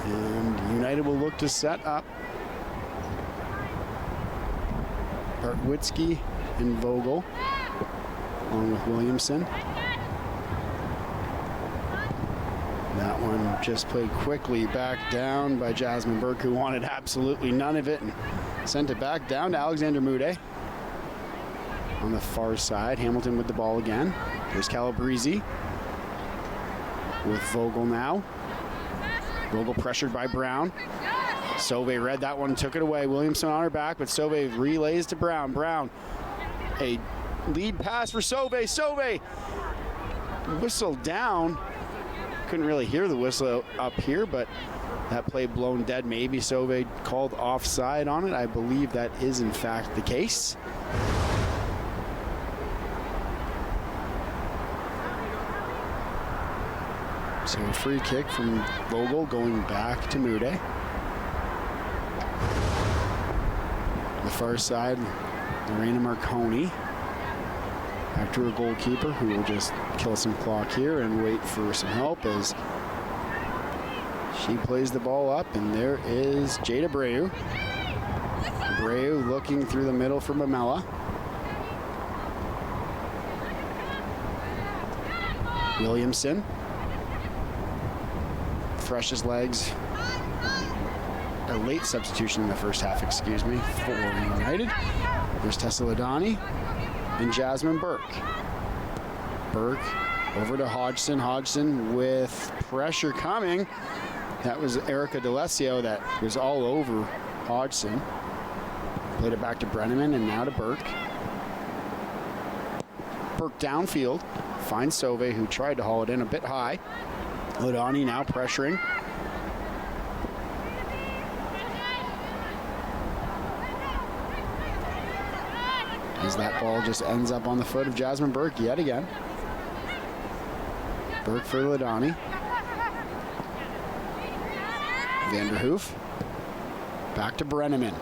And United will look to set up. Bartwitzki and Vogel, along with Williamson. That one just played quickly back down by Jasmine Burke, who wanted absolutely none of it, and sent it back down to Alexander Mude. On the far side, Hamilton with the ball again. There's Calabrese with Vogel now. Vogel pressured by Brown. Sauve read that one, took it away. Williamson on her back, but Sauve relays to Brown. Brown, a lead pass for Sauve. Sauve, whistle down. Couldn't really hear the whistle up here, but that play blown dead. Maybe Sauve called offside on it. I believe that is in fact the case. So a free kick from Vogel going back to Mude. The far side, Lorena Marconi. Back to her goalkeeper, who will just kill some clock here and wait for some help as she plays the ball up, and there is Jada Abreu. Abreu looking through the middle for Mamela. Williamson. Freshest legs. A late substitution in the first half, excuse me, for United. There's Tessa Ladani and Jasmine Burke. Burke over to Hodgson. Hodgson with pressure coming. That was Erica D'Alessio that was all over Hodgson. Played it back to Brenneman and now to Burke. Burke downfield. Finds Sauve, who tried to haul it in a bit high. Ladani now pressuring. As that ball just ends up on the foot of Jasmine Burke yet again. Burke for Ladani. Vanderhoof. Back to Brenneman.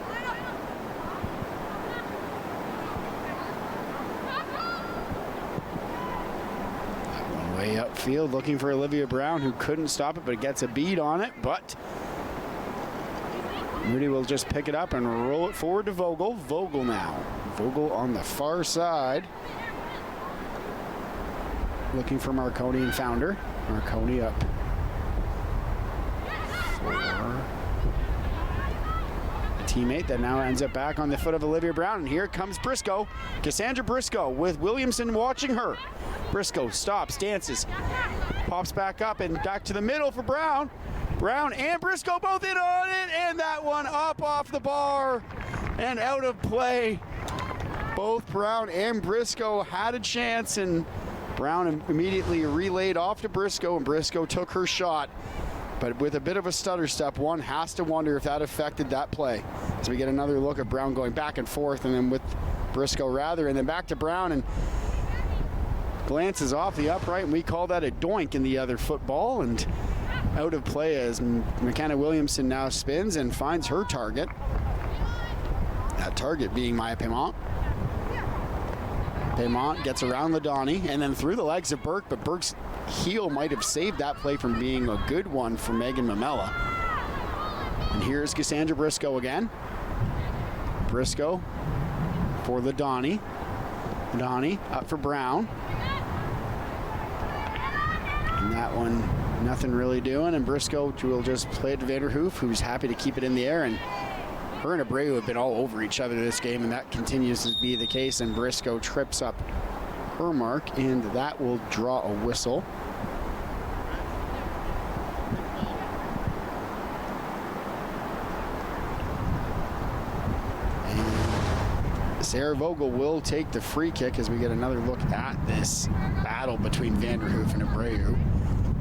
Way upfield, looking for Olivia Brown, who couldn't stop it, but gets a bead on it. But Moody will just pick it up and roll it forward to Vogel. Vogel now. Vogel on the far side. Looking for Marconi and Founder. Marconi up. 4. teammate that now ends up back on the foot of Olivia Brown. And here comes Briscoe. Cassandra Briscoe with Williamson watching her. Briscoe stops, dances, pops back up and back to the middle for Brown. Brown and Briscoe both in on it, and that one up off the bar and out of play. Both Brown and Briscoe had a chance, and Brown immediately relayed off to Briscoe, and Briscoe took her shot. But with a bit of a stutter step, one has to wonder if that affected that play. As we get another look at Brown going back and forth, and then with Briscoe rather, and then back to Brown, and glances off the upright, and we call that a doink in the other football, and out of play as McKenna Williamson now spins and finds her target. That target being Maya Paymont. Paymont gets around Ladani and then through the legs of Burke, but Burke's heel might have saved that play from being a good one for Megan Mamela. And here's Cassandra Briscoe again. Briscoe for Ladani. Ladani up for Brown. And that one, nothing really doing, and Briscoe will just play it to Vanderhoof, who's happy to keep it in the air, and her and Abreu have been all over each other this game, and that continues to be the case, and Briscoe trips up her mark, and that will draw a whistle. And Sarah Vogel will take the free kick as we get another look at this battle between Vanderhoof and Abreu.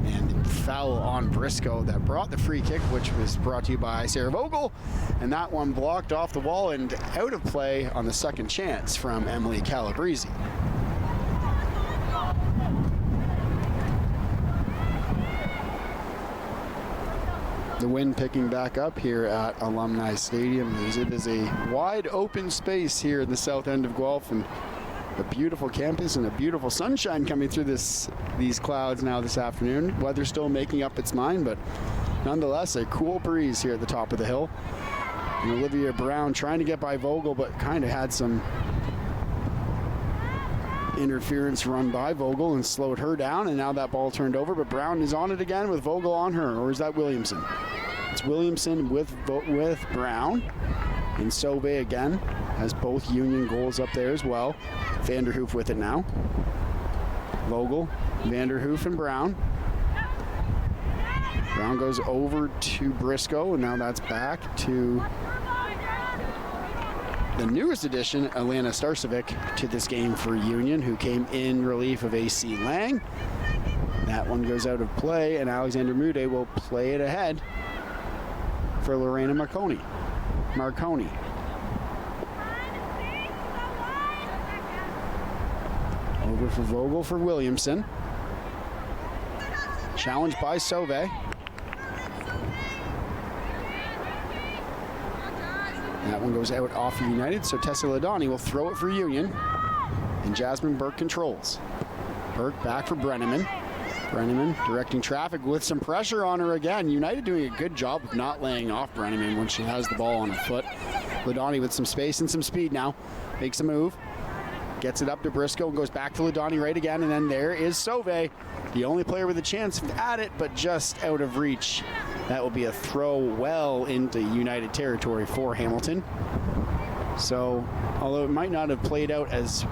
And foul on Briscoe that brought the free kick, which was brought to you by Sarah Vogel. And that one blocked off the wall and out of play on the second chance from Emily Calabrese. The wind picking back up here at Alumni Stadium as it is a wide open space here in the south end of Guelph, and a beautiful campus and a beautiful sunshine coming through these clouds now this afternoon. Weather still making up its mind, but nonetheless a cool breeze here at the top of the hill. And Olivia Brown trying to get by Vogel, but kind of had some interference run by Vogel and slowed her down, and now that ball turned over, but Brown is on it again with Vogel on her, or is that Williamson? It's Williamson with Brown, and Sauvé again has both Union goals up there as well. Vanderhoof with it now. Vogel, Vanderhoof, and Brown. Brown goes over to Briscoe, and now that's back to the newest addition, Alana Starcevic, to this game for Union, who came in relief of AC Lang. That one goes out of play, and Alexander Mude will play it ahead for Lorena Marconi. Over for Vogel for Williamson. Challenged by Sauvé. That one goes out off of United, so Tessa Ladani will throw it for Union. And Jasmine Burke controls. Burke back for Brenneman. Brenneman directing traffic with some pressure on her again. United doing a good job of not laying off Brenneman when she has the ball on her foot. Ladani with some space and some speed now. Makes a move. Gets it up to Briscoe and goes back to Ladani right again. And then there is Sauvé, the only player with a chance at it, but just out of reach. That will be a throw well into United territory for Hamilton. So, although it might not have played out as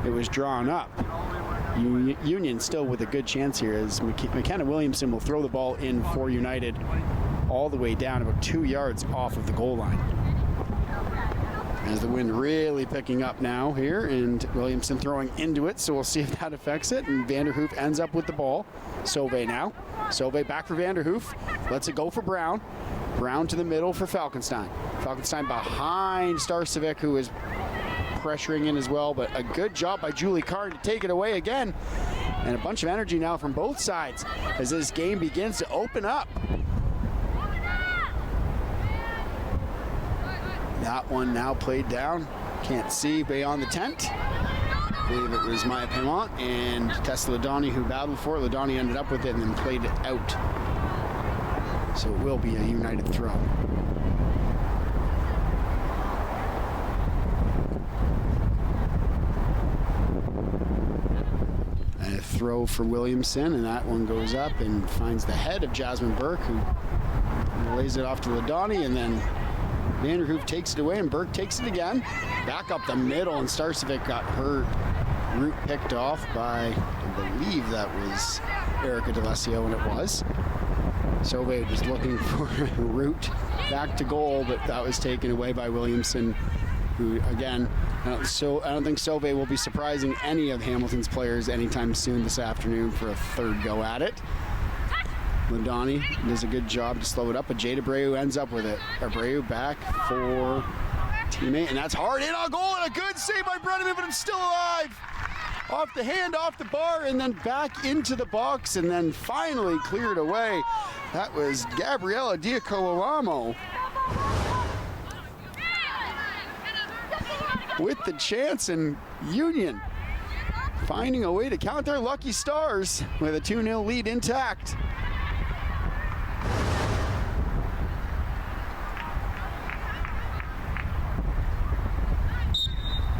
it was drawn up, Union still with a good chance here as McKenna Williamson will throw the ball in for United all the way down about 2 yards off of the goal line. As the wind really picking up now here, and Williamson throwing into it, so we'll see if that affects it. And Vanderhoof ends up with the ball. Sauvé now. Sauvé back for Vanderhoof. Lets it go for Brown. Brown to the middle for Falkenstein. Falkenstein behind Starcevic, who is pressuring in as well, but a good job by Julie Carr to take it away again. And a bunch of energy now from both sides as this game begins to open up. That one now played down. Can't see beyond the tent. I believe it was Maya Paymont and Tessa Ladani who battled for it. Ladani ended up with it and then played it out. So it will be a United throw. A throw for Williamson, and that one goes up and finds the head of Jasmine Burke, who lays it off to Ladani, and then Vanderhoof takes it away, and Burke takes it again. Back up the middle, and Starcevic got her route picked off by, I believe that was Erica D'Alessio, and it was. Sauve was looking for a route back to goal, but that was taken away by Williamson, who, again, I don't think Sauve will be surprising any of Hamilton's players anytime soon this afternoon for a third go at it. Ladani does a good job to slow it up, but Jade Abreu ends up with it. Abreu back for teammate, and that's hard in on goal, and a good save by Brenneman, but it's still alive. Off the hand, off the bar, and then back into the box, and then finally cleared away. That was Gabriela Diacoamo with the chance, and Union finding a way to count their lucky stars with a 2-0 lead intact.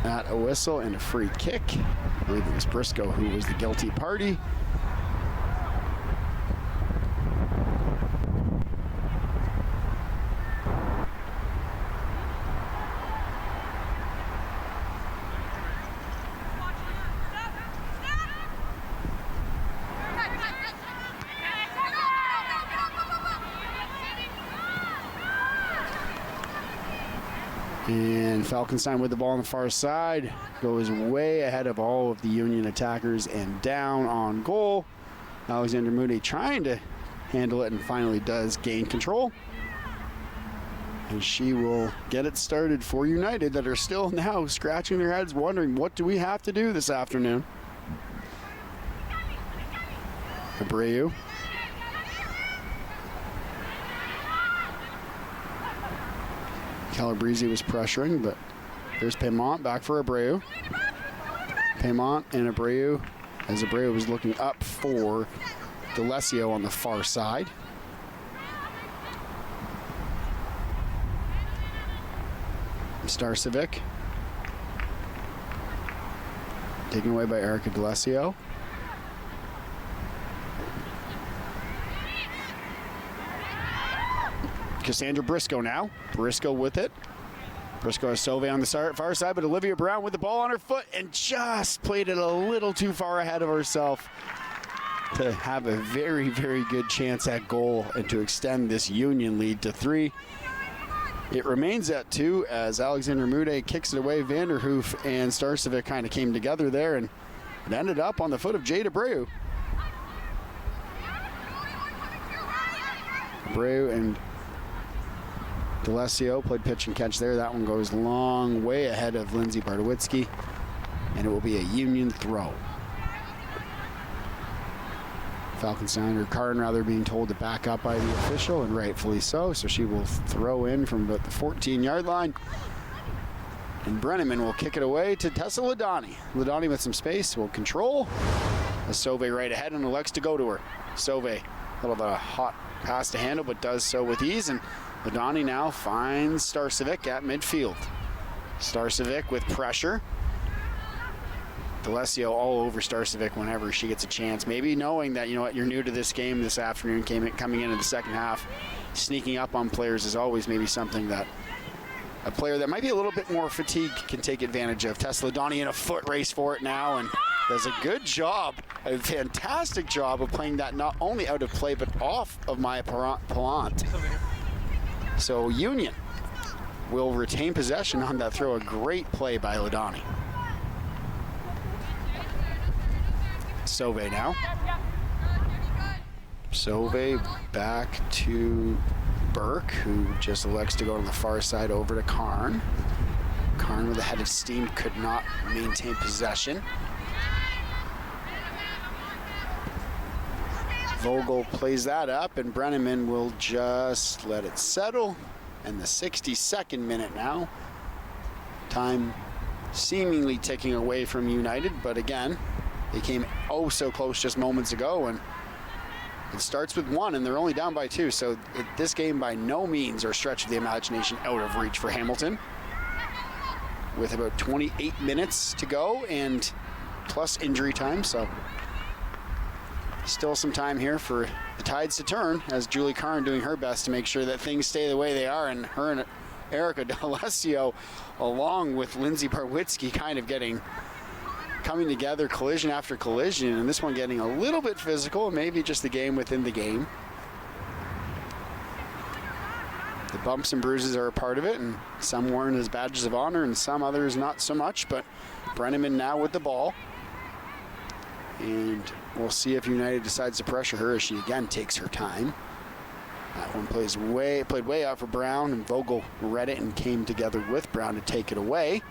At a whistle and a free kick. I believe it was Briscoe who was the guilty party. And Falkenstein with the ball on the far side goes way ahead of all of the Union attackers and down on goal. Alexander Moody trying to handle it and finally does gain control. And she will get it started for United, that are still now scratching their heads wondering, what do we have to do this afternoon? Abreu. Calabrese was pressuring, but there's Paymont back for Abreu. Paymont and Abreu, as Abreu was looking up for D'Alessio on the far side. Starcevic. Taken away by Erica D'Alessio. Cassandra Briscoe now. Briscoe with it. Briscoe has Sauve on the far side, but Olivia Brown with the ball on her foot and just played it a little too far ahead of herself to have a very, very good chance at goal and to extend this Union lead to 3. It remains at 2 as Alexander Mude kicks it away. Vanderhoof and Starcevic kind of came together there, and it ended up on the foot of Jade Abreu. Abreu and D'Alessio played pitch and catch there. That one goes long way ahead of Lindsay Bartowitsky, and it will be a Union throw. Falkenstein, or Karn rather, being told to back up by the official, and rightfully so. So she will throw in from about the 14-yard line. And Brenneman will kick it away to Tessa Ladani. Ladani with some space will control. As Sauve right ahead and elects to go to her. Sauve, a little bit of a hot pass to handle, but does so with ease. And Ladani now finds Starcevic at midfield. Starcevic with pressure. D'Alessio all over Starcevic whenever she gets a chance. Maybe knowing that, you know what, you're new to this game this afternoon, coming into the second half. Sneaking up on players is always maybe something that a player that might be a little bit more fatigued can take advantage of. Tess Ladani in a foot race for it now, and does a good job, a fantastic job of playing that not only out of play, but off of Maya Palant. So Union will retain possession on that throw. A great play by Ladani. Sauve now. Sauve back to Burke, who just elects to go on the far side over to Karn. Karn with a head of steam could not maintain possession. Vogel plays that up, and Brenneman will just let it settle. And the 62nd minute now. Time seemingly ticking away from United, but again, they came oh so close just moments ago, and it starts with 1, and they're only down by 2. So this game by no means, or stretch of the imagination, out of reach for Hamilton. With about 28 minutes to go and plus injury time, so still some time here for the tides to turn, as Julie Karn doing her best to make sure that things stay the way they are, and her and Erica D'Alessio, along with Lindsay Barwitzki, kind of coming together, collision after collision, and this one getting a little bit physical, maybe just the game within the game. The bumps and bruises are a part of it, and some worn as badges of honor and some others not so much, but Brenneman now with the ball. And we'll see if United decides to pressure her as she again takes her time. That one played way out for Brown, and Vogel read it and came together with Brown to take it away.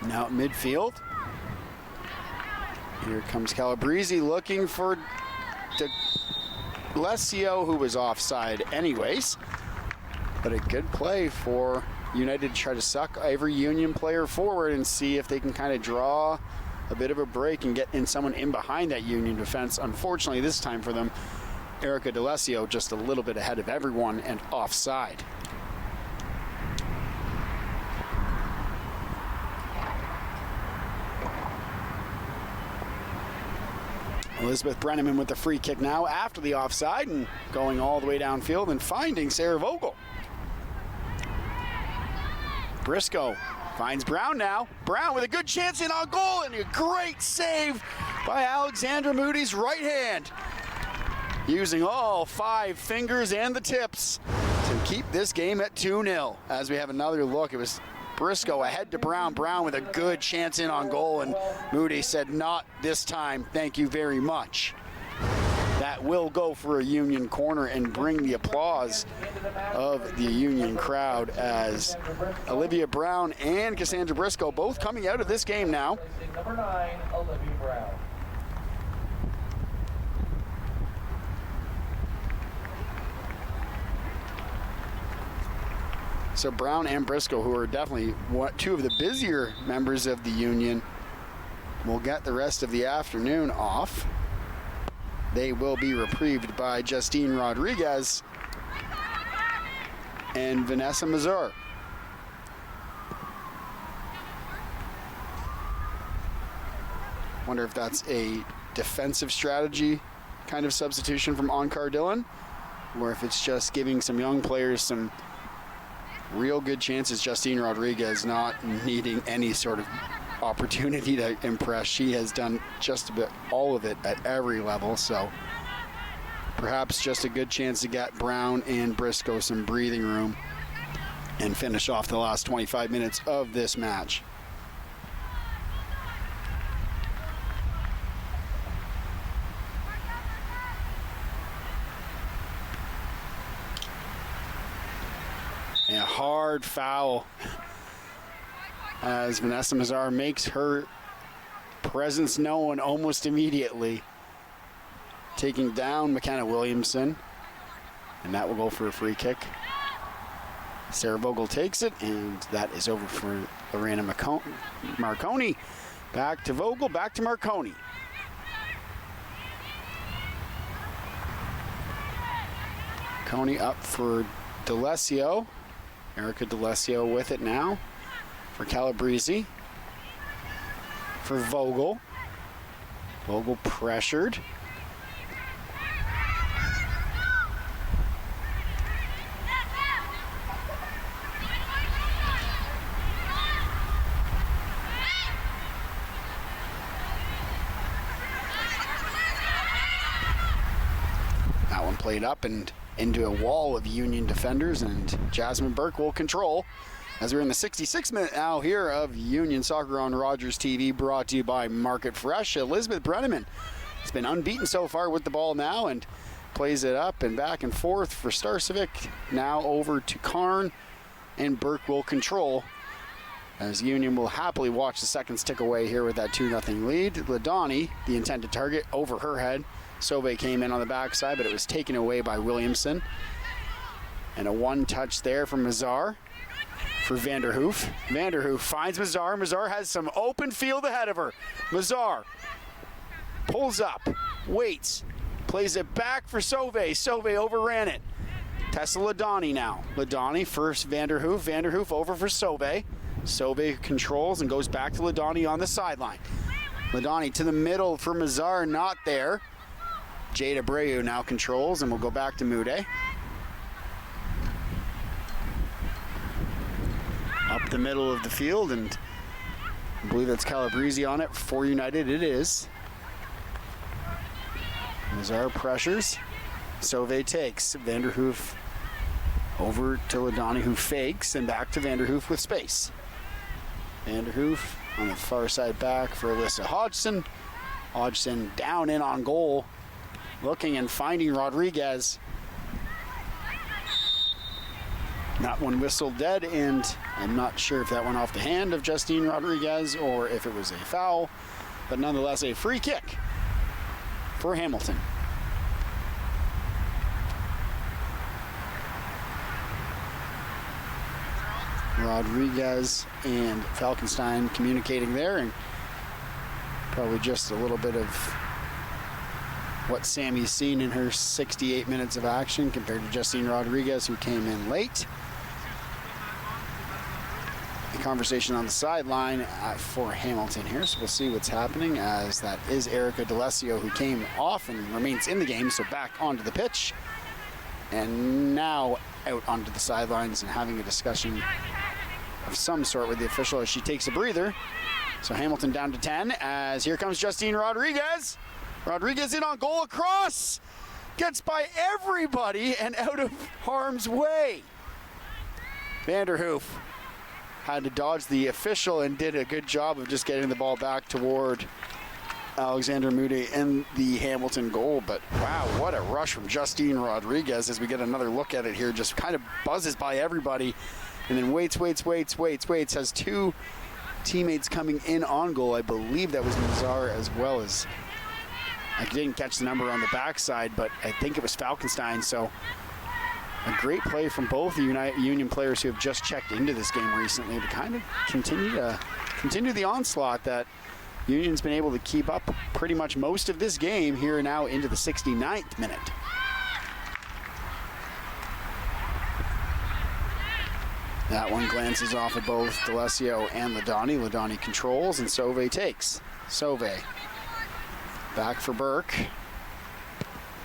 Now at midfield. Here comes Calabrese looking for D'Alessio, who was offside anyways. But a good play for United to try to suck every Union player forward and see if they can kind of draw a bit of a break and get someone in behind that Union defense. Unfortunately, this time for them, Erica D'Alessio just a little bit ahead of everyone and offside. Elizabeth Brenneman with the free kick now after the offside and going all the way downfield and finding Sarah Vogel. Briscoe finds Brown now. Brown with a good chance in on goal and a great save by Alexandra Moody's right hand. Using all 5 fingers and the tips to keep this game at 2-0. As we have another look, it was Briscoe ahead to Brown. Brown with a good chance in on goal, and Moody said, "Not this time, thank you very much." That will go for a Union corner and bring the applause of the Union crowd as Olivia Brown and Cassandra Briscoe both coming out of this game now. Number 9, Olivia Brown. So Brown and Briscoe, who are definitely two of the busier members of the Union, will get the rest of the afternoon off. They will be reprieved by Justine Rodriguez and Vanessa Mazur. Wonder if that's a defensive strategy kind of substitution from Onkar Dillon, or if it's just giving some young players some real good chances. Justine Rodriguez not needing any sort of opportunity to impress. She has done just about all of it at every level, so perhaps just a good chance to get Brown and Briscoe some breathing room and finish off the last 25 minutes of this match. A hard foul as Vanessa Mazar makes her presence known almost immediately, taking down McKenna Williamson, and that will go for a free kick. Sarah Vogel takes it, and that is over for Lorena Marconi. Back to Vogel, back to Marconi. Marconi up for D'Alessio. Erica D'Alessio with it now for Calabrese. For Vogel. Vogel pressured. That one played up and into a wall of Union defenders, and Jasmine Burke will control as we're in the 66th minute now here of Union Soccer on Rogers TV, brought to you by Market Fresh. Elizabeth Brenneman has been unbeaten so far with the ball now and plays it up and back and forth for Starcevic. Now over to Karn, and Burke will control as Union will happily watch the seconds tick away here with that 2-0 lead. Ladani, the intended target, over her head. Sauve came in on the backside, but it was taken away by Williamson. And a one-touch there from Mazar for Vanderhoof. Vanderhoof finds Mazar. Mazar has some open field ahead of her. Mazar pulls up, waits, plays it back for Sauve. Sauve overran it. Tessa Ladani now. Ladani first Vanderhoof. Vanderhoof over for Sauve. Sauve controls and goes back to Ladani on the sideline. Ladani to the middle for Mazar, not there. Jade Abreu now controls, and we'll go back to Mude. the middle of the field, and I believe that's Calabrese on it for United. It is. Mazar pressures. Sauve takes. Vanderhoof over to Ladani, who fakes, and back to Vanderhoof with space. Vanderhoof on the far side back for Alyssa Hodgson. Hodgson down in on goal, looking and finding Rodriguez. That one whistled dead, and I'm not sure if that went off the hand of Justine Rodriguez or if it was a foul, but nonetheless a free kick for Hamilton. Rodriguez and Falkenstein communicating there, and probably just a little bit of what Sammy's seen in her 68 minutes of action compared to Justine Rodriguez, who came in late. A conversation on the sideline for Hamilton here, so we'll see what's happening, as that is Erica D'Alessio, who came off and remains in the game, so back onto the pitch. And now out onto the sidelines and having a discussion of some sort with the official as she takes a breather. So Hamilton down to 10, as here comes Justine Rodriguez. Rodriguez in on goal, across, gets by everybody and out of harm's way. Vanderhoof had to dodge the official and did a good job of just getting the ball back toward Alexander Moody in the Hamilton goal. But wow, what a rush from Justine Rodriguez as we get another look at it here. Just kind of buzzes by everybody and then waits, has two teammates coming in on goal. I believe that was Nazar, as well as, I didn't catch the number on the backside, but I think it was Falkenstein. So a great play from both the Union players who have just checked into this game recently to kind of continue the onslaught that Union's been able to keep up pretty much most of this game here now into the 69th minute. That one glances off of both D'Alessio and Ladani. Ladani controls and Sauve takes. Sauve back for Burke.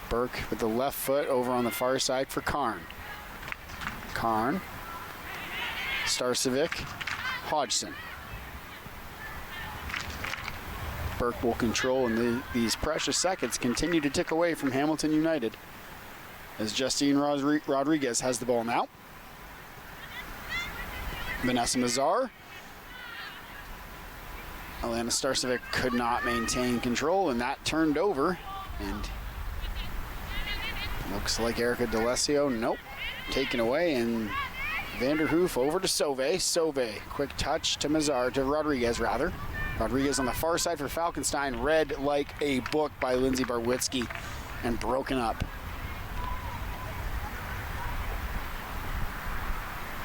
Burke with the left foot over on the far side for Karn. Karn. Starcevic. Hodgson. Burke will control, and these precious seconds continue to tick away from Hamilton United as Justine Rodriguez has the ball now. Vanessa Mazar. Alana Starcevic could not maintain control, and that turned over. And looks like Erica D'Alessio, nope, taken away, and Vanderhoof over to Sauve. Sauve, quick touch to Mazar, to Rodriguez rather. Rodriguez on the far side for Falkenstein, read like a book by Lindsay Barwitzki and broken up.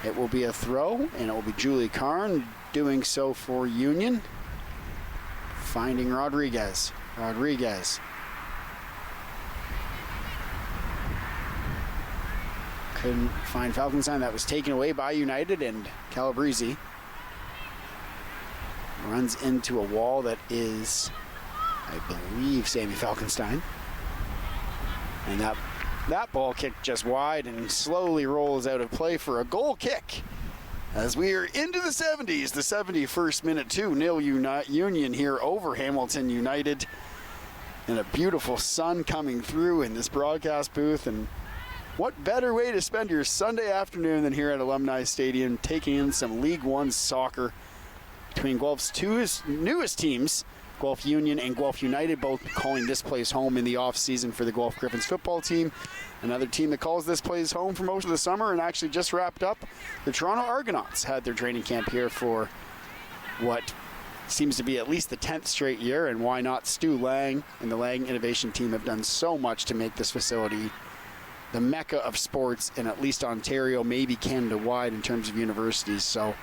It will be a throw, and it will be Julie Karn doing so for Union. Finding Rodriguez. Rodriguez. Couldn't find Falkenstein. That was taken away by United, and Calabrese runs into a wall that is, I believe, Sammy Falkenstein. And that ball kicked just wide and slowly rolls out of play for a goal kick. As we are into the 70s, the 71st minute, 2-0 Union here over Hamilton United. And a beautiful sun coming through in this broadcast booth. And what better way to spend your Sunday afternoon than here at Alumni Stadium, taking in some League One soccer between Guelph's two newest teams, Guelph Union and Guelph United, both calling this place home in the off-season for the Guelph Griffins football team. Another team that calls this place home for most of the summer and actually just wrapped up. The Toronto Argonauts had their training camp here for what seems to be at least the 10th straight year, and why not? Stu Lang and the Lang Innovation team have done so much to make this facility the mecca of sports in at least Ontario, maybe Canada-wide in terms of universities. So,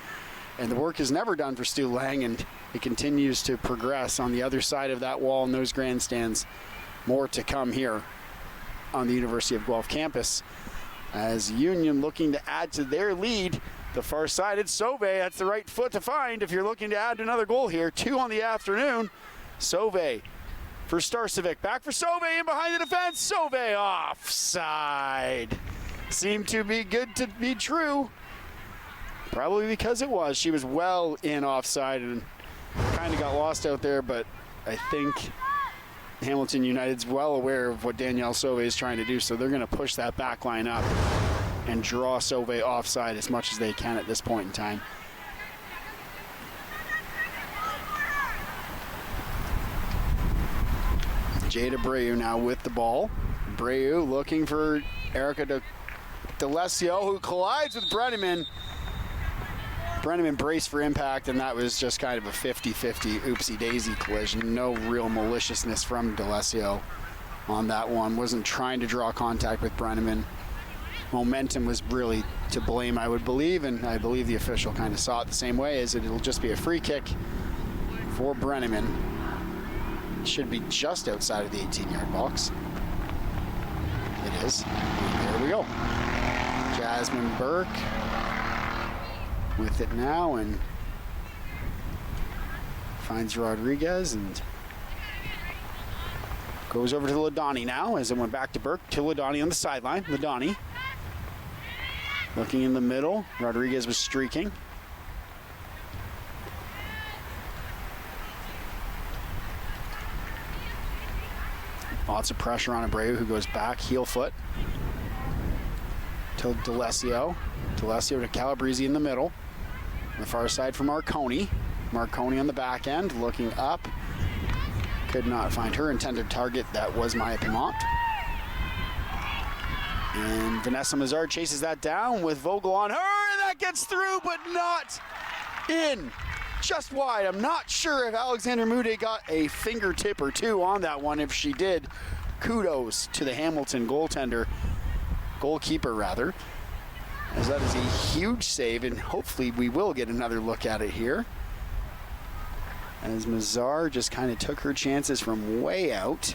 and the work is never done for Stu Lang, and it continues to progress on the other side of that wall in those grandstands. More to come here on the University of Guelph campus as Union looking to add to their lead. The far-sided Sauve, that's the right foot to find if you're looking to add another goal here. 2 on the afternoon. Sauve for Starcevic. Back for Sauve in behind the defense. Sauve offside. Seemed to be good to be true. Probably because it was. She was well in offside and kind of got lost out there, but I think Hamilton United's well aware of what Danielle Sauvé is trying to do, so they're going to push that back line up and draw Sauvé offside as much as they can at this point in time. Jada Breu now with the ball. Breu looking for Erica D'Alessio, who collides with Brenneman. Brenneman braced for impact, and that was just kind of a 50-50 oopsie-daisy collision. No real maliciousness from D'Alessio on that one. Wasn't trying to draw contact with Brenneman. Momentum was really to blame, I would believe, and I believe the official kind of saw it the same way, as it'll just be a free kick for Brenneman. Should be just outside of the 18-yard box. It is. There we go. Jasmine Burke with it now and finds Rodriguez and goes over to Ladani now as it went back to Burke to Ladani on the sideline. Ladani looking in the middle. Rodriguez was streaking. Lots of pressure on Abreu, who goes back, heel foot to D'Alessio. D'Alessio to Calabrese in the middle. On the far side for Marconi. Marconi on the back end, looking up. Could not find her intended target. That was Maya Pimont. And Vanessa Mazard chases that down with Vogel on her, and that gets through, but not in. Just wide. I'm not sure if Alexander Mude got a fingertip or two on that one. If she did, kudos to the Hamilton goalkeeper rather, as that is a huge save, and hopefully we will get another look at it here. As Mazar just kind of took her chances from way out,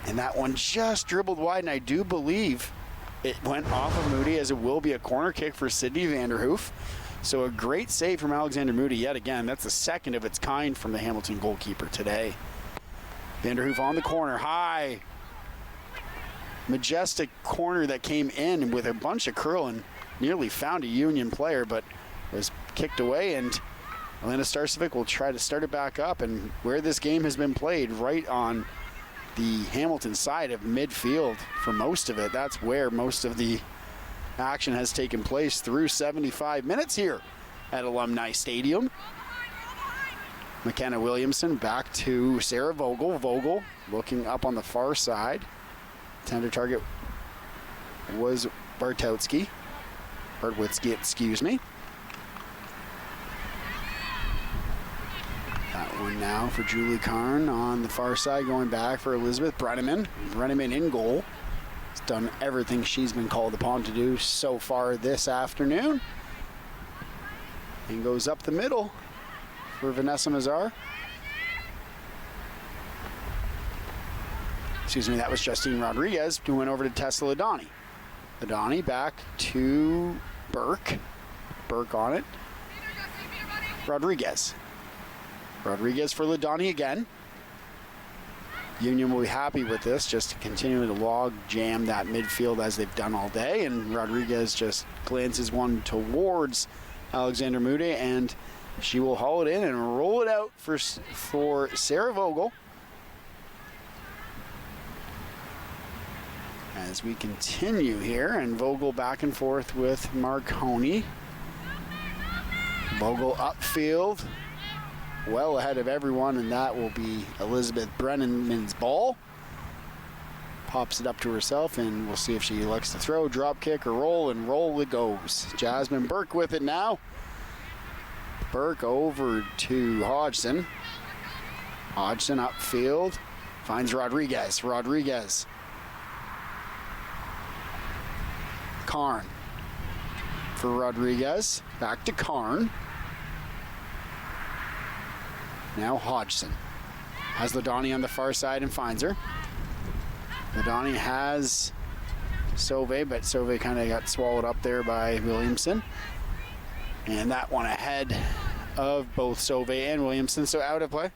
and that one just dribbled wide, and I do believe it went off of Moody, as it will be a corner kick for Sydney Vanderhoof. So a great save from Alexander Moody yet again. That's the second of its kind from the Hamilton goalkeeper today. Vanderhoof on the corner, high. Majestic corner that came in with a bunch of curl and nearly found a Union player, but was kicked away, and Elena Starcevic will try to start it back up, and where this game has been played, right on the Hamilton side of midfield for most of it. That's where most of the action has taken place through 75 minutes here at Alumni Stadium. McKenna Williamson back to Sarah Vogel. Vogel looking up on the far side. Tender target was Bartwitzky, excuse me. That one now for Julie Karn on the far side, going back for Elizabeth Brenneman. Brenneman in goal. Has done everything she's been called upon to do so far this afternoon. And goes up the middle for Vanessa Mazar. Excuse me, that was Justine Rodriguez who went over to Tessa Ladani. Ladani back to Burke. Burke on it. Rodriguez. Rodriguez for Ladani again. Union will be happy with this, just to continue to log jam that midfield as they've done all day. And Rodriguez just glances one towards Alexander Mude, and she will haul it in and roll it out for Sarah Vogel. As we continue here, and Vogel back and forth with Marconi. Vogel upfield, well ahead of everyone, and that will be Elizabeth Brennan's ball. Pops it up to herself, and we'll see if she likes to throw, drop kick, or roll, and roll it goes. Jasmine Burke with it now. Burke over to Hodgson. Hodgson upfield, finds Rodriguez. Rodriguez. Karn for Rodriguez. Back to Karn. Now Hodgson has Ladani on the far side and finds her. Ladani has Sauvé, but Sauvé kind of got swallowed up there by Williamson. And that one ahead of both Sauvé and Williamson, so out of play.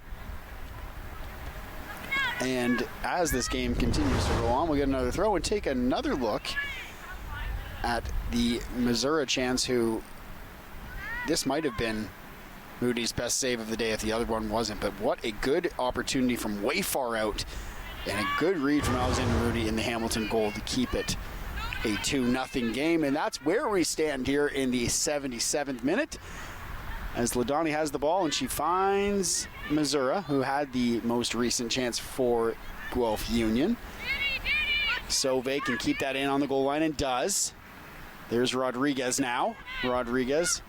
And as this game continues to roll on, we'll get another throw and take another look at the Missouri chance, who this might have been Moody's best save of the day if the other one wasn't. But what a good opportunity from way far out, and a good read from Alexander Moody in the Hamilton goal to keep it a 2-0 game. And that's where we stand here in the 77th minute, as Ladani has the ball and she finds Missouri, who had the most recent chance for Guelph Union. Sauve can keep that in on the goal line and does. There's Rodriguez now. Rodriguez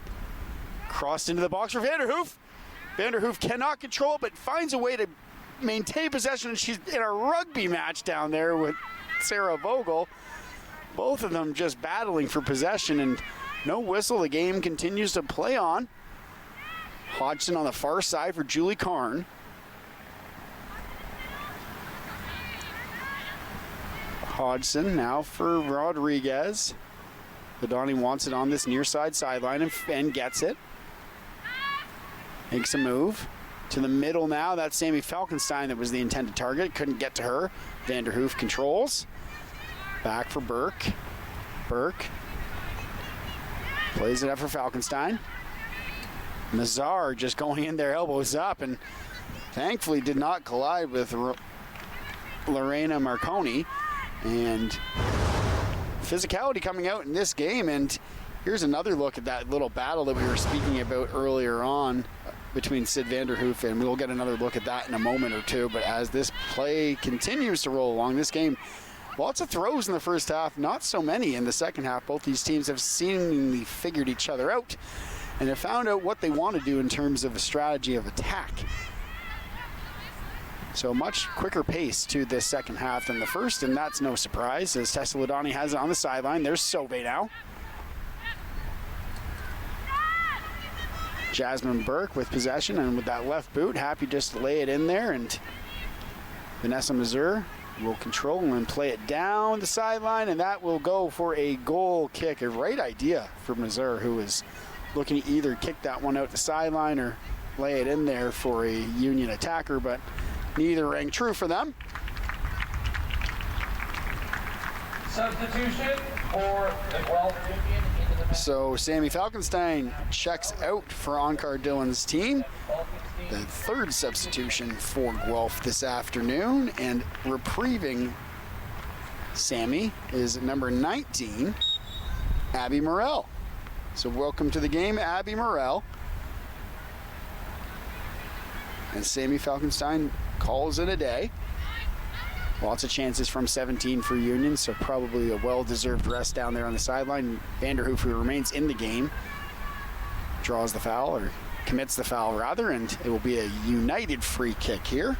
crossed into the box for Vanderhoof. Vanderhoof cannot control it, but finds a way to maintain possession, and she's in a rugby match down there with Sarah Vogel. Both of them just battling for possession, and no whistle. The game continues to play on. Hodgson on the far side for Julie Karn. Hodgson now for Rodriguez. Ladani wants it on this near side sideline and gets it. Makes a move to the middle now. That's Sammy Falkenstein that was the intended target. Couldn't get to her. Vanderhoof controls. Back for Burke. Burke plays it up for Falkenstein. Mazar just going in there, elbows up, and thankfully did not collide with Lorena Marconi. And physicality coming out in this game. And here's another look at that little battle that we were speaking about earlier on between Sid Vanderhoof, and we'll get another look at that in a moment or two. But as this play continues to roll along, this game, lots of throws in the first half, not so many in the second half. Both these teams have seemingly figured each other out and have found out what they want to do in terms of a strategy of attack. So much quicker pace to this second half than the first, and that's no surprise as Tessa Ladani has it on the sideline. There's Sauve now. Jasmine Burke with possession, and with that left boot, happy just to lay it in there, and Vanessa Mazur will control and play it down the sideline, and that will go for a goal kick. A right idea for Mazur, who was looking to either kick that one out the sideline or lay it in there for a Union attacker, but neither rang true for them. Substitution for the Guelph Union into the match. So Sammy Falkenstein checks out for Onkar Dillon's team. The third substitution for Guelph this afternoon, and reprieving Sammy is number 19, Abby Morrell. So welcome to the game, Abby Morrell. And Sammy Falkenstein calls it a day. Lots of chances from 17 for Union, so probably a well-deserved rest down there on the sideline. Vanderhoof, who remains in the game, draws the foul, or commits the foul rather, and it will be a United free kick here.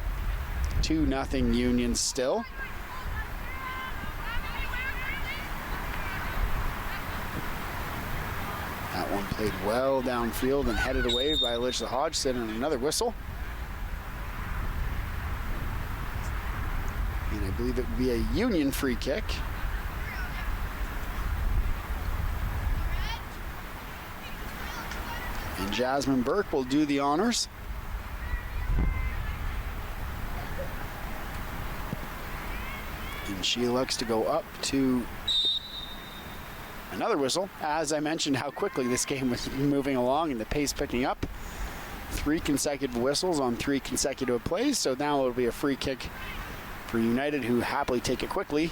2-0 Union still. That one played well downfield and headed away by Alyssa Hodgson, and another whistle. And I believe it would be a Union free kick. And Jasmine Burke will do the honors. And she looks to go up to another whistle. As I mentioned, how quickly this game was moving along and the pace picking up. 3 consecutive whistles on 3 consecutive plays. So now it'll be a free kick for United, who happily take it quickly.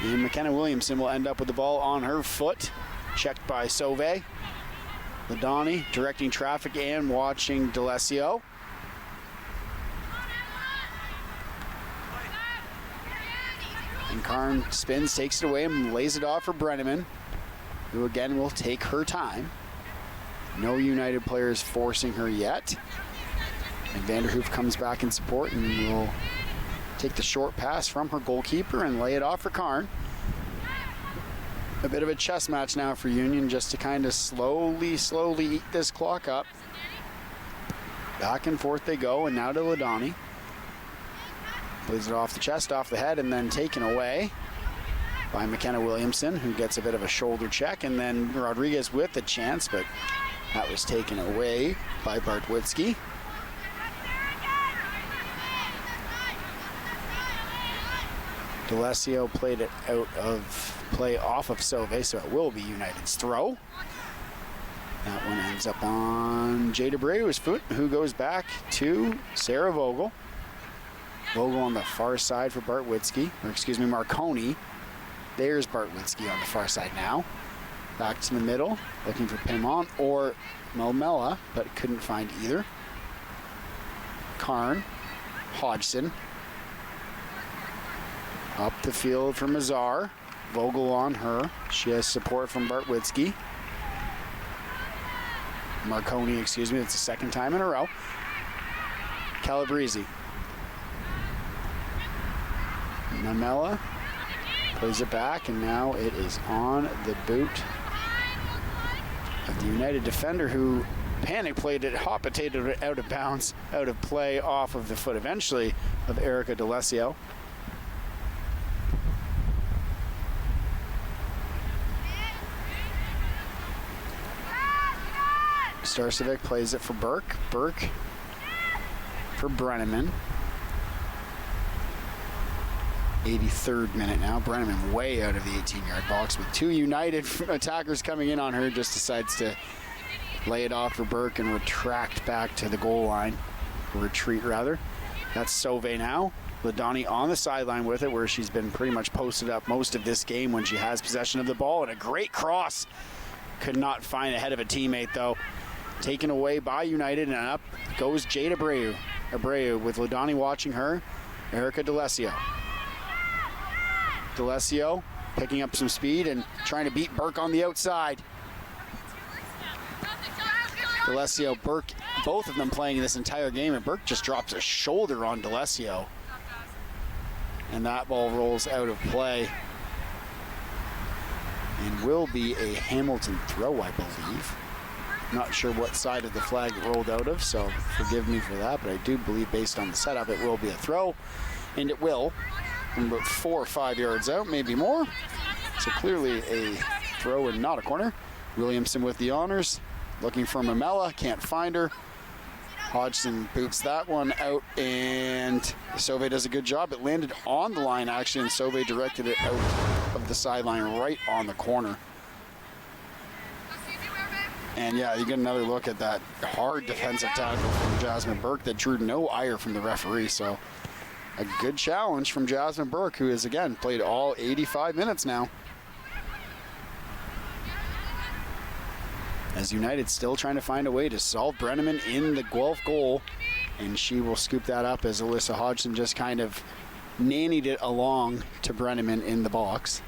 And McKenna Williamson will end up with the ball on her foot. Checked by Sauve. Ladani directing traffic and watching D'Alessio. And Karn spins, takes it away, and lays it off for Brenneman, who again will take her time. No United players forcing her yet. And Vanderhoof comes back in support and will take the short pass from her goalkeeper and lay it off for Karn. A bit of a chess match now for Union, just to kind of slowly eat this clock up. Back and forth they go, and now to Ladani. Plays it off the chest, off the head, and then taken away by McKenna Williamson, who gets a bit of a shoulder check, and then Rodriguez with the chance, but that was taken away by Bartwitzki. D'Alessio played it out of play off of Sauve, so it will be United's throw. That one ends up on Jada Breu's foot, who goes back to Sarah Vogel. Vogel on the far side for Bartwitzki, or excuse me, Marconi. There's Bartwitzki on the far side now. Back to the middle, looking for Pimont or Melmella, but couldn't find either. Karn, Hodgson. Up the field for Mazar. Vogel on her. She has support from Bartwitzki. Marconi, excuse me, it's the second time in a row. Calabrese. Mamela plays it back, and now it is on the boot of the United defender, who panic played it, hot potatoed it out of bounds, out of play, off of the foot eventually of Erica D'Alessio. Starcevic plays it for Burke. Burke for Brenneman. 83rd minute now. Brenneman way out of the 18-yard box with two United attackers coming in on her. Just decides to lay it off for Burke and retract back to the goal line. Retreat, rather. That's Sauvé now. Ladani on the sideline with it, where she's been pretty much posted up most of this game when she has possession of the ball. And a great cross. Could not find ahead of a teammate, though. Taken away by United, and up goes Jade Abreu. Abreu with Ladani watching her. Erica D'Alessio. D'Alessio picking up some speed and trying to beat Burke on the outside. D'Alessio, Burke, both of them playing this entire game, and Burke just drops a shoulder on D'Alessio. And that ball rolls out of play and will be a Hamilton throw, I believe. Not sure what side of the flag it rolled out of, so forgive me for that, but I do believe based on the setup it will be a throw, and it will. From about 4 or 5 yards out, maybe more. So clearly a throw and not a corner. Williamson with the honors, looking for Mamela, can't find her. Hodgson boots that one out, and Sauvé does a good job. It landed on the line, actually, and Sauvé directed it out of the sideline right on the corner. And yeah, you get another look at that hard defensive tackle from Jasmine Burke that drew no ire from the referee. So a good challenge from Jasmine Burke, who has, again, played all 85 minutes now. As United still trying to find a way to solve Brenneman in the Guelph goal. And she will scoop that up as Alyssa Hodgson just kind of nannied it along to Brenneman in the box.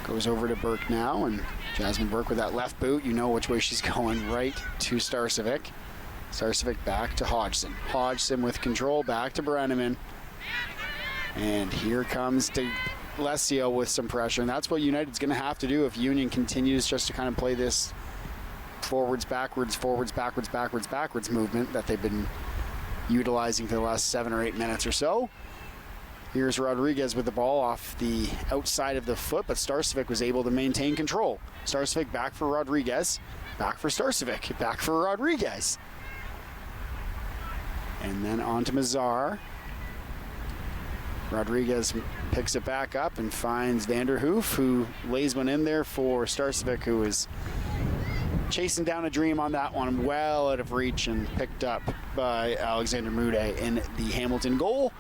Goes over to Burke now, and Jasmine Burke with that left boot. You know which way she's going, right to Starcevic. Starcevic back to Hodgson. Hodgson with control, back to Brenneman. And here comes D'Alessio with some pressure, and that's what United's going to have to do if Union continues just to kind of play this forwards, backwards, backwards, backwards movement that they've been utilizing for the last 7 or 8 minutes or so. Here's Rodriguez with the ball off the outside of the foot, but Starcevic was able to maintain control. Starcevic back for Rodriguez, back for Starcevic, back for Rodriguez. And then on to Mazar. Rodriguez picks it back up and finds Vanderhoof, who lays one in there for Starcevic, who is chasing down a dream on that one, well out of reach, and picked up by Alexander Mude in the Hamilton goal.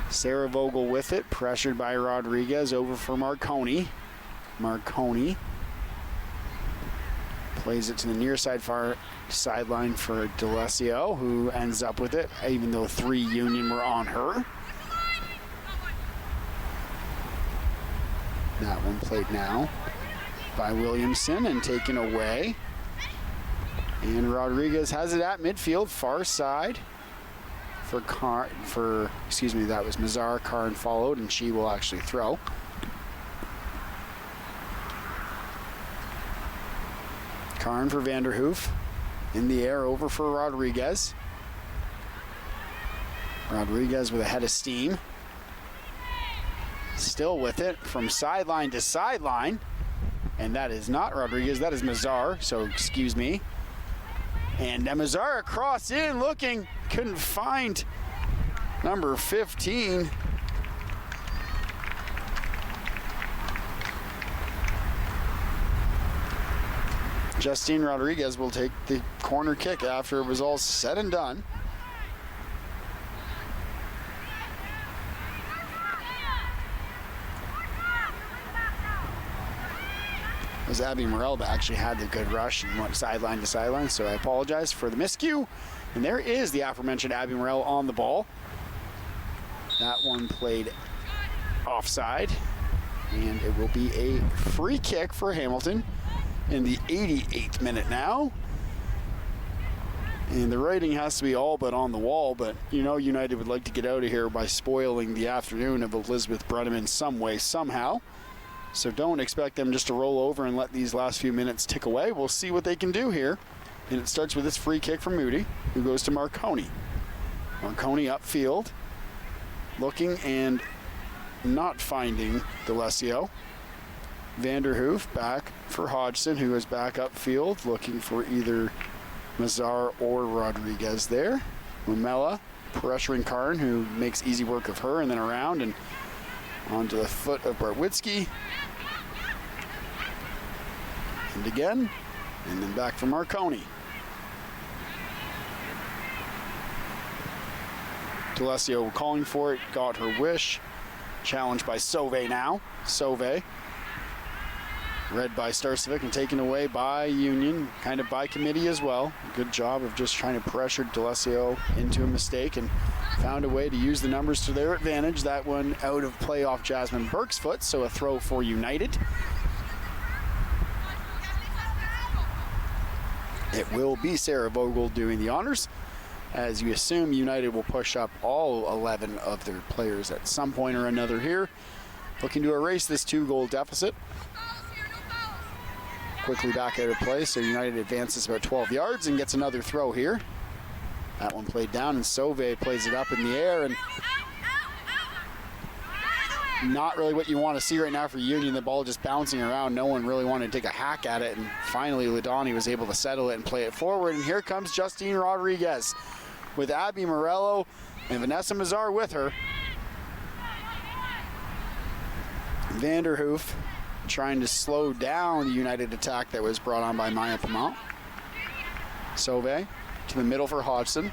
Sarah Vogel with it, pressured by Rodriguez, over for Marconi. Marconi plays it to the near side far sideline for D'Alessio, who ends up with it, even though 3 Union were on her. That one played now by Williamson and taken away. And Rodriguez has it at midfield, far side. That was Mazar. Karn followed, and she will actually throw. Karn for Vanderhoof. In the air, over for Rodriguez. Rodriguez with a head of steam. Still with it from sideline to sideline. And that is not Rodriguez, that is Mazar, so excuse me. And Mazar across in, looking, couldn't find number 15. Justine Rodriguez will take the corner kick after it was all said and done. It was Abby Morel that actually had the good rush and went sideline to sideline, so I apologize for the miscue. And there is the aforementioned Abby Morel on the ball. That one played offside, and it will be a free kick for Hamilton in the 88th minute now. And the writing has to be all but on the wall, but you know United would like to get out of here by spoiling the afternoon of Elizabeth Brenneman some way, somehow. So don't expect them just to roll over and let these last few minutes tick away. We'll see what they can do here. And it starts with this free kick from Moody, who goes to Marconi. Marconi upfield, looking and not finding D'Alessio. Vanderhoof back for Hodgson, who is back upfield, looking for either Mazar or Rodriguez there. Mamela pressuring Karn, who makes easy work of her, and then around and onto the foot of Bartwitzki. And again, and then back for Marconi. D'Alessio calling for it, got her wish. Challenged by Sauvé now. Sauvé, read by Starcevic and taken away by Union, kind of by committee as well. Good job of just trying to pressure D'Alessio into a mistake and found a way to use the numbers to their advantage. That one out of play off Jasmine Burke's foot, so a throw for United. It will be Sarah Vogel doing the honors, as you assume United will push up all 11 of their players at some point or another here, looking to erase this 2-goal deficit. Quickly back out of play, so United advances about 12 yards and gets another throw here. That one played down, and Sauvé plays it up in the air, and not really what you want to see right now for Union. The ball just bouncing around. No one really wanted to take a hack at it, and finally Ladani was able to settle it and play it forward. And here comes Justine Rodriguez with Abby Morello and Vanessa Mazar with her. Vanderhoof trying to slow down the United attack that was brought on by Maya Pamant. Sauvé to the middle for Hodgson.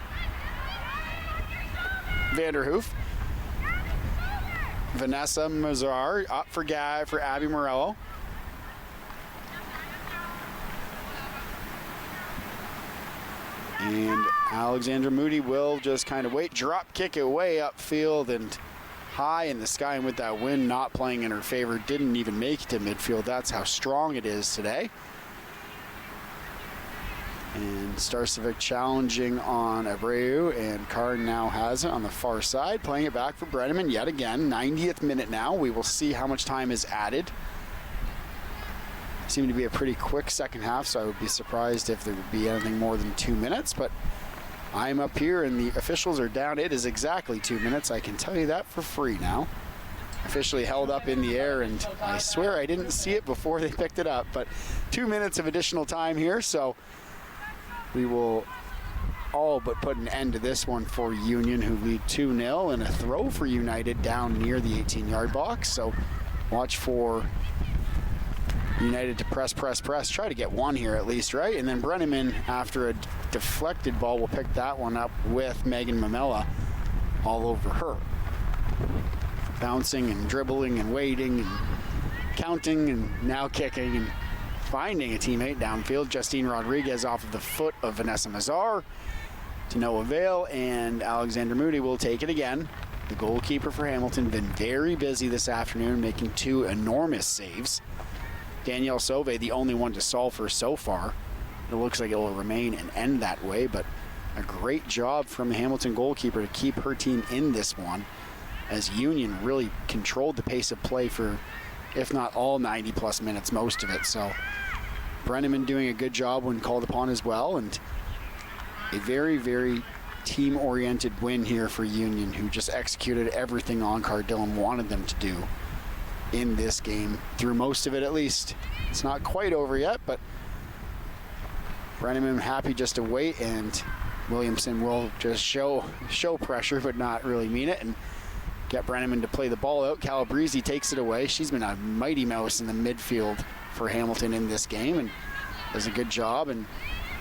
Vanderhoof. Vanessa Mazar up for Abby Morello. And Alexandra Moody will just kind of wait, drop kick it way upfield and high in the sky, and with that wind not playing in her favor, didn't even make it to midfield. That's how strong it is today. And Starcevic challenging on Abreu, and Karn now has it on the far side, playing it back for Brenneman yet again. 90th minute now. We will see how much time is added. Seemed to be a pretty quick second half, so I would be surprised if there would be anything more than 2 minutes, but I'm up here and the officials are down. It is exactly 2 minutes. I can tell you that for free now. Officially held up in the air, and I swear I didn't see it before they picked it up, but 2 minutes of additional time here, so we will all but put an end to this one for Union, who lead 2-0, and a throw for United down near the 18-yard box. So watch for United to press, try to get one here at least, right? And then Brenneman, after a deflected ball, will pick that one up with Megan Mamela all over her. Bouncing and dribbling and waiting and counting and now kicking and finding a teammate downfield. Justine Rodriguez off of the foot of Vanessa Mazar to no avail, and Alexander Moody will take it again. The goalkeeper for Hamilton been very busy this afternoon, making 2 enormous saves. Danielle Sauvé, the only one to solve her so far. It looks like it will remain and end that way, but a great job from the Hamilton goalkeeper to keep her team in this one, as Union really controlled the pace of play for, if not all 90-plus minutes, most of it. So Brenneman doing a good job when called upon as well, and a very, very team-oriented win here for Union, who just executed everything on Cardillon wanted them to do in this game, through most of it at least. It's not quite over yet, but Brenneman happy just to wait, and Williamson will just show pressure but not really mean it and get Brenneman to play the ball out. Calabrese takes it away. She's been a mighty mouse in the midfield for Hamilton in this game, and does a good job, and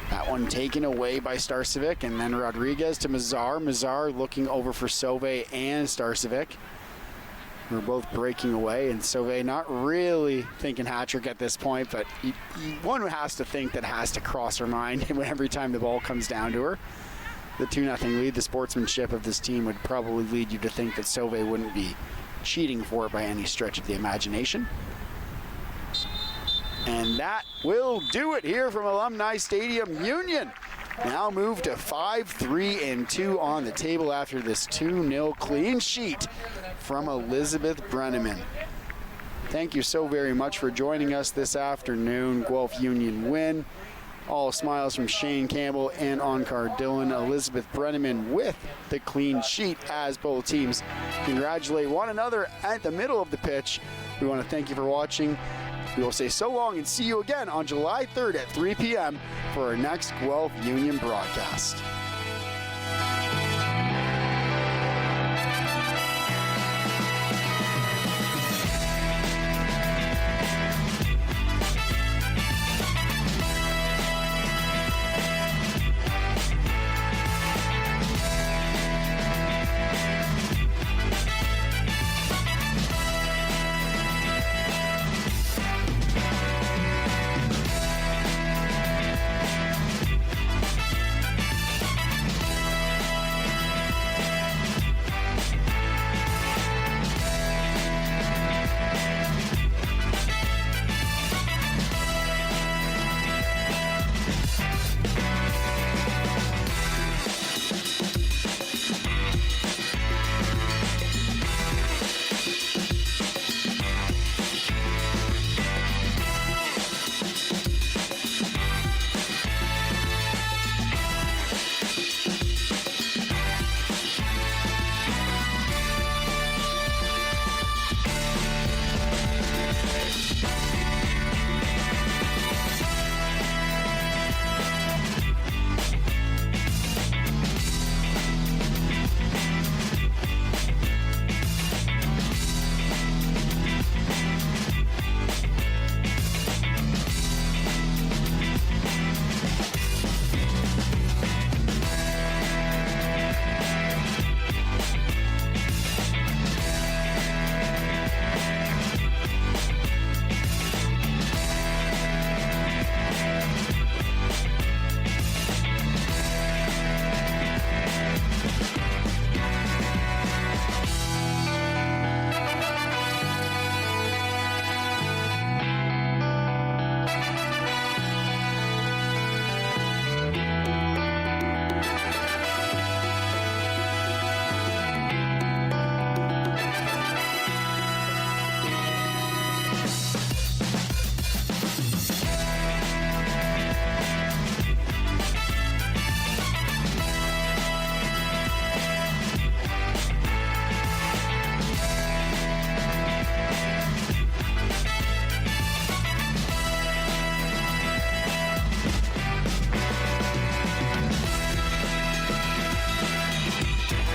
that one taken away by Starcevic, and then Rodriguez to Mazar. Mazar looking over for Sauvé and Starcevic. We're both breaking away, and Sauvé not really thinking hat trick at this point, but one has to think that has to cross her mind every time the ball comes down to her. The 2-0 lead, the sportsmanship of this team would probably lead you to think that Sauvé wouldn't be cheating for it by any stretch of the imagination. And that will do it here from Alumni Stadium. Union now move to 5-3-2 on the table after this 2-0 clean sheet from Elizabeth Brenneman. Thank you so very much for joining us this afternoon. Guelph Union win. All smiles from Shane Campbell and Onkar Dillon. Elizabeth Brenneman with the clean sheet as both teams congratulate one another at the middle of the pitch. We want to thank you for watching. We will say so long and see you again on July 3rd at 3 p.m. for our next Guelph Union broadcast.